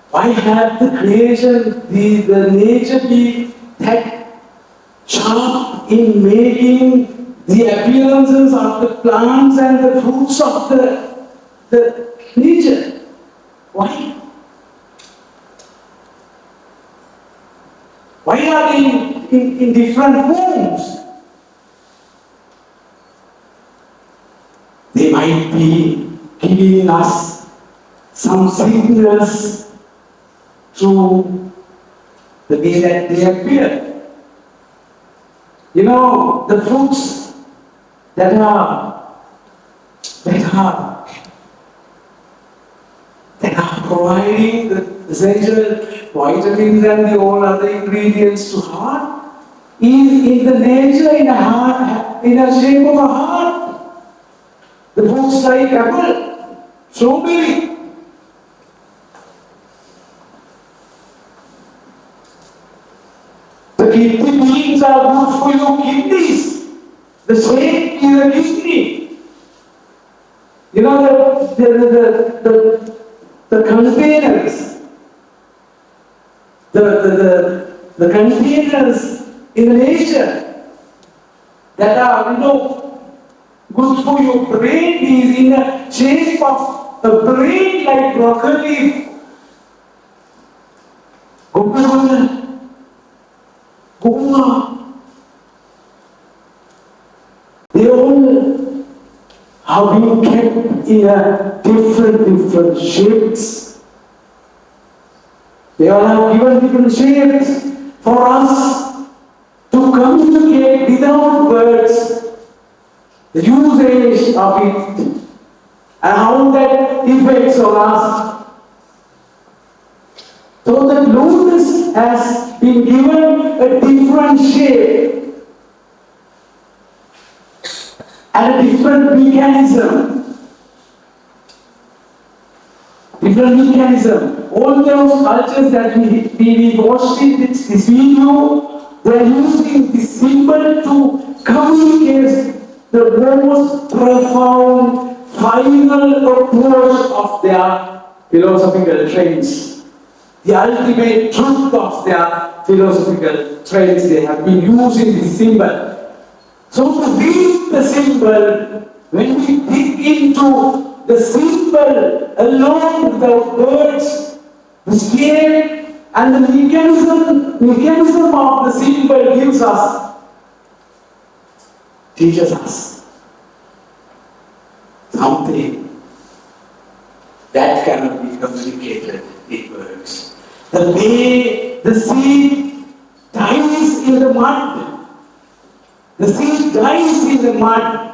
Why have the creation, the nature be that sharp in making the appearances of the plants and the fruits of the nature? Why? Why are they in different forms? They might be giving us some signals through the way that they appear. You know, the fruits that are providing the essential vitamins and all other ingredients to heart is in the nature, in a shape of a heart. The fruits like apple, strawberry. The kidney beans are good for your kidneys. The snake is a kidney. You know the containers. The containers in nature that are, good for your brain is in a shape of a brain like broccoli. Goma. They all have been kept in a different shapes. They all have given different shapes for us to communicate without words the usage of it and how that affects on us. So the lotus has been given a different shape and a different mechanism. Different mechanism. All those cultures that we watched in this video, they are using this symbol to communicate the most profound, final approach of their philosophical trains. The ultimate truth of their philosophical trains. They have been using this symbol. So to read the symbol, when we dig into the symbol along the words, the shape and the mechanism of the symbol gives us, teaches us something that cannot be communicated in words. The way the seed dies in the mud, the seed dies in the mud.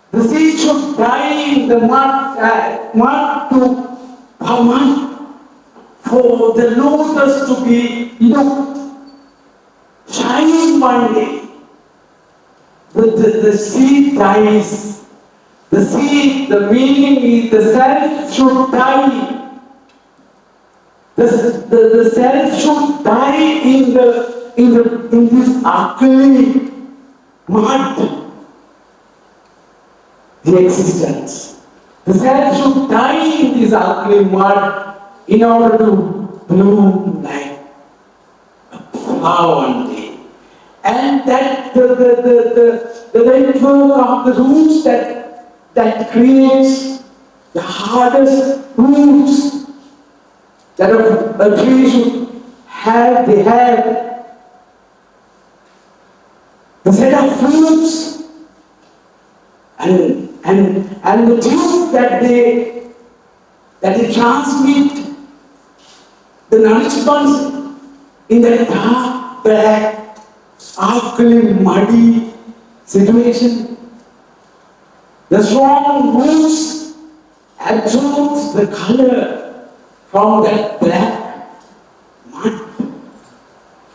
The seed should die in the mud to ferment, for the lotus to be, shining one day. The seed dies. The seed, the meaning is the self should die. The self should die in this ugly mud. The existence. The self should die in this ugly mud in order to bloom like a flower one day. And that the network of the roots that creates the hardest roots that a tree should have, they have the set of fruits and the truth that they transmit the nourishment in that dark, black, ugly, muddy situation. The strong roots absorb the color from that black mud.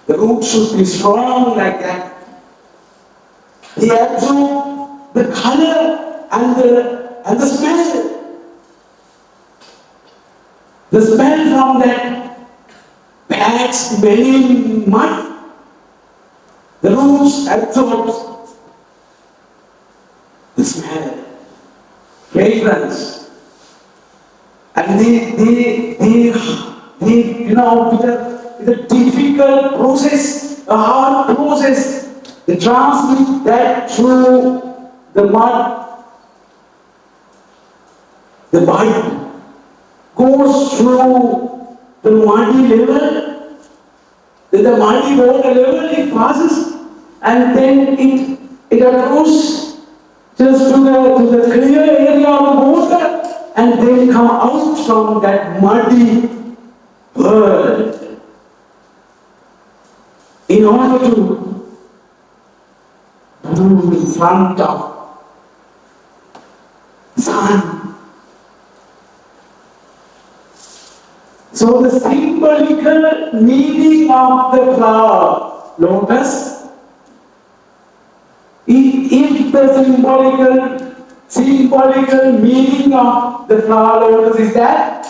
The roots should be strong like that. They absorb the color and the smell. The smell from that bad smelling mud. The roots absorbs the smell, fragrance, and they with a difficult process, a hard process, they transmit that through the mud. The bud goes through the muddy level, then the muddy water level it passes, and then it approaches just to the clear area of the water, and then come out from that muddy world in order to bloom in front of sun. So the symbolical meaning of the flower lotus, if the symbolical meaning of the flower lotus is that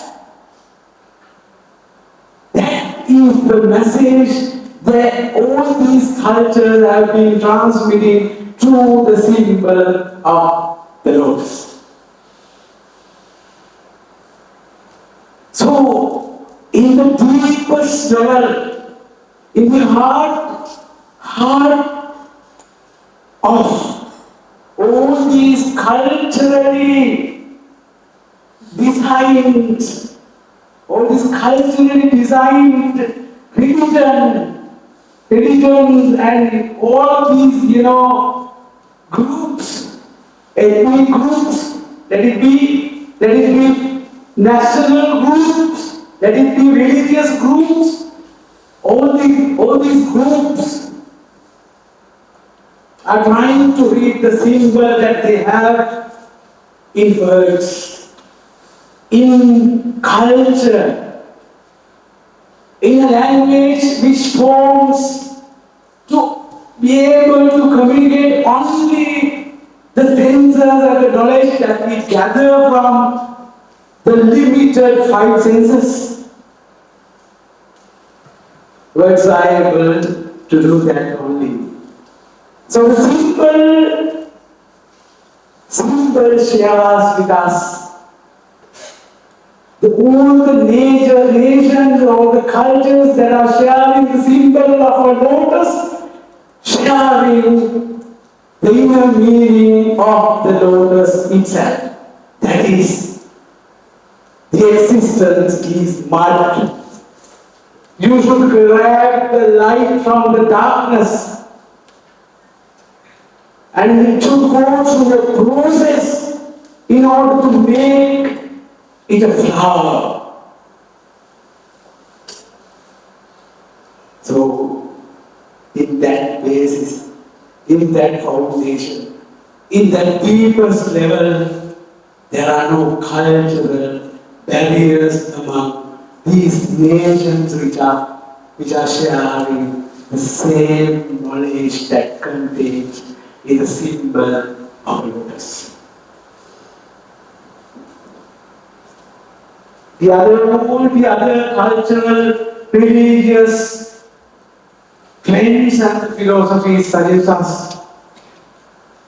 is the message that all these cultures have been transmitting through the symbol of the lotus. So, in the deepest level, in the heart of all these culturally designed religions and all these, groups, ethnic groups, let it be national groups, let it be religious groups, all these groups are trying to read the symbol that they have in words, in culture, in a language which forms to be able to communicate only the senses and the knowledge that we gather from the limited five senses. Words are able to do that only. So the symbol shares with us all the nations or the cultures that are sharing the symbol of a lotus, sharing the inner meaning of the lotus itself. That is, the existence is mud. You should grab the light from the darkness, and it should go through a process in order to make it a flower. So, in that basis, in that foundation, in that deepest level, there are no cultural barriers among these nations which are sharing the same knowledge that contains in the symbol of lotus. All the other cultural, religious claims and philosophies suggest us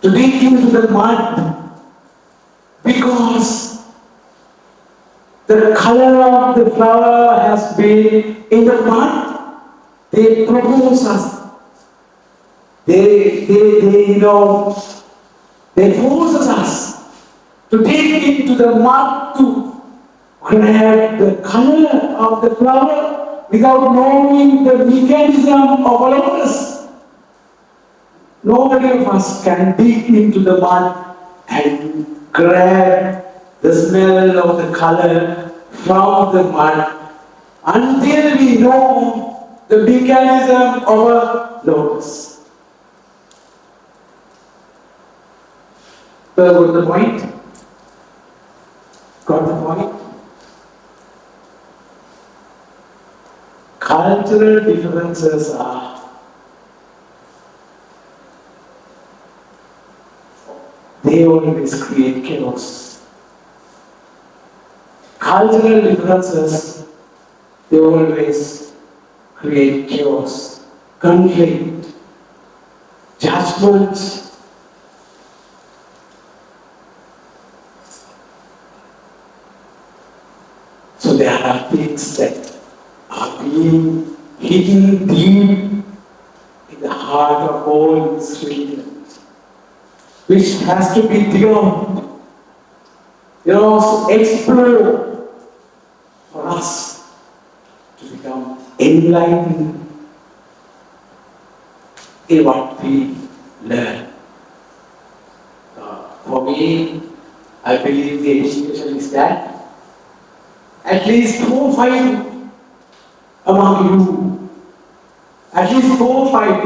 to dig into the mud because the color of the flower has been in the mud. They propose us. They forces us to dig into the mud to grab the color of the flower without knowing the mechanism of a lotus. Nobody of us can dig into the mud and grab the smell of the color from the mud until we know the mechanism of a lotus. So, got the point? Got the point? Cultural differences they always create chaos. Cultural differences, they always create chaos, conflict, judgment. So there are things that are being hidden deep in the heart of all these religions, which has to be dug, explored for us to become enlightened in what we learn. For me, I believe the education is that at least 4 or 5 among you, at least 4 or 5,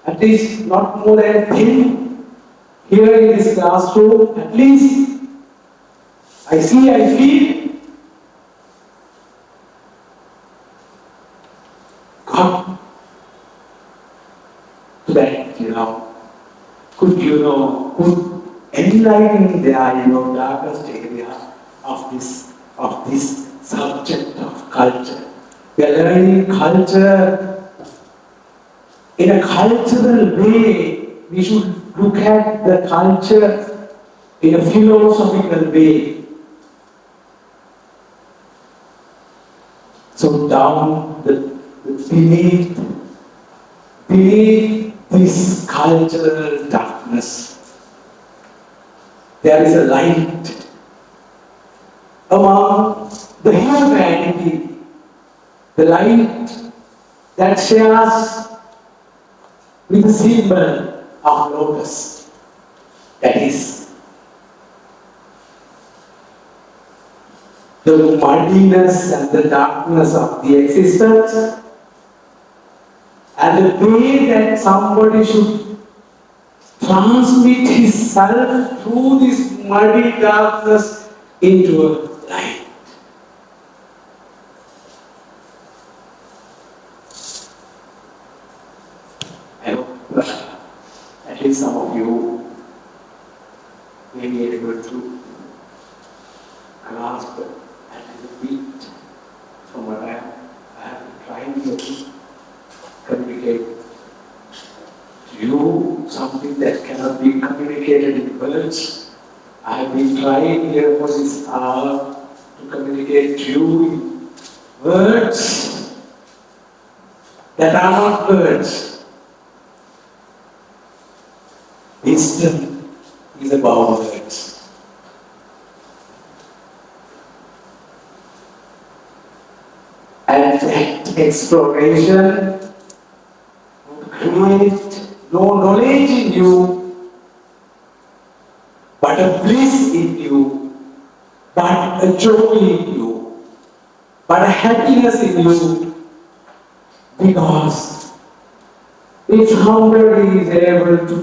at least not more than 10 here in this classroom, at least I feel God to that, could enlighten their, darkest area of this subject of culture. We are learning culture in a cultural way. We should look at the culture in a philosophical way. So down beneath this cultural darkness, there is a light among the humanity, the light that shares with the symbol of lotus. That is the muddiness and the darkness of the existence, and the way that somebody should transmit his self through this muddy darkness into a light. least some of you may be able to grasp a little bit from what I have been trying to communicate to you, something that cannot be communicated in words. I have been trying here for this hour to communicate to you in words that are not words. Wisdom is about words. And that exploration would create no knowledge in you, but a bliss in you, but a joy in you, but a happiness in you, because if somebody is able to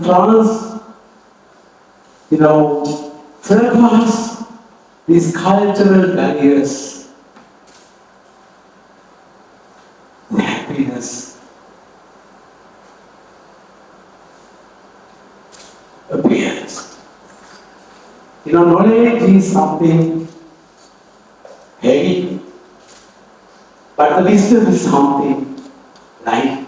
surpass these cultural barriers, the happiness appears. Knowledge is something heavy, but the wisdom is something light.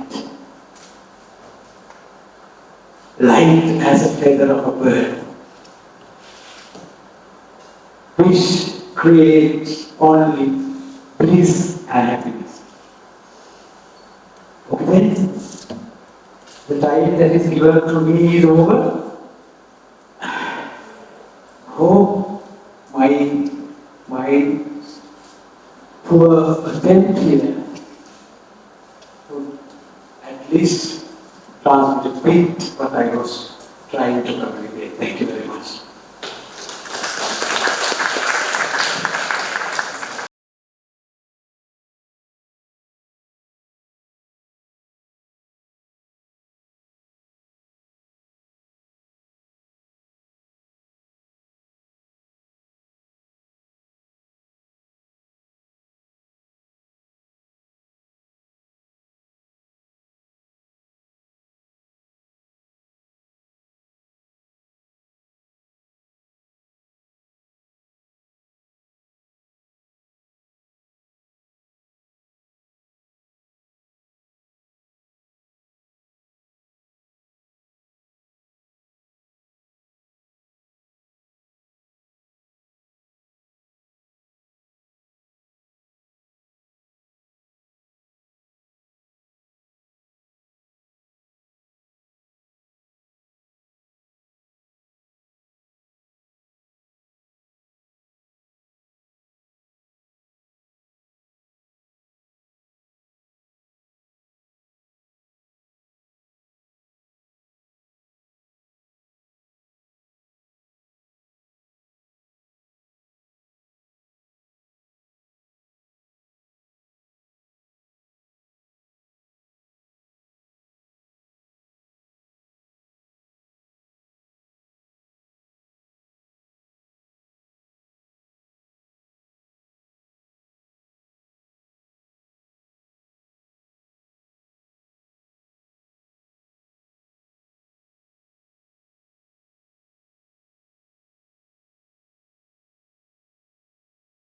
Light as a feather of a bird, which creates only bliss and happiness. Okay? The time that is given to me is over. Hope my poor attempt here would at least transmit a bit what I was trying to communicate. Thank you very much.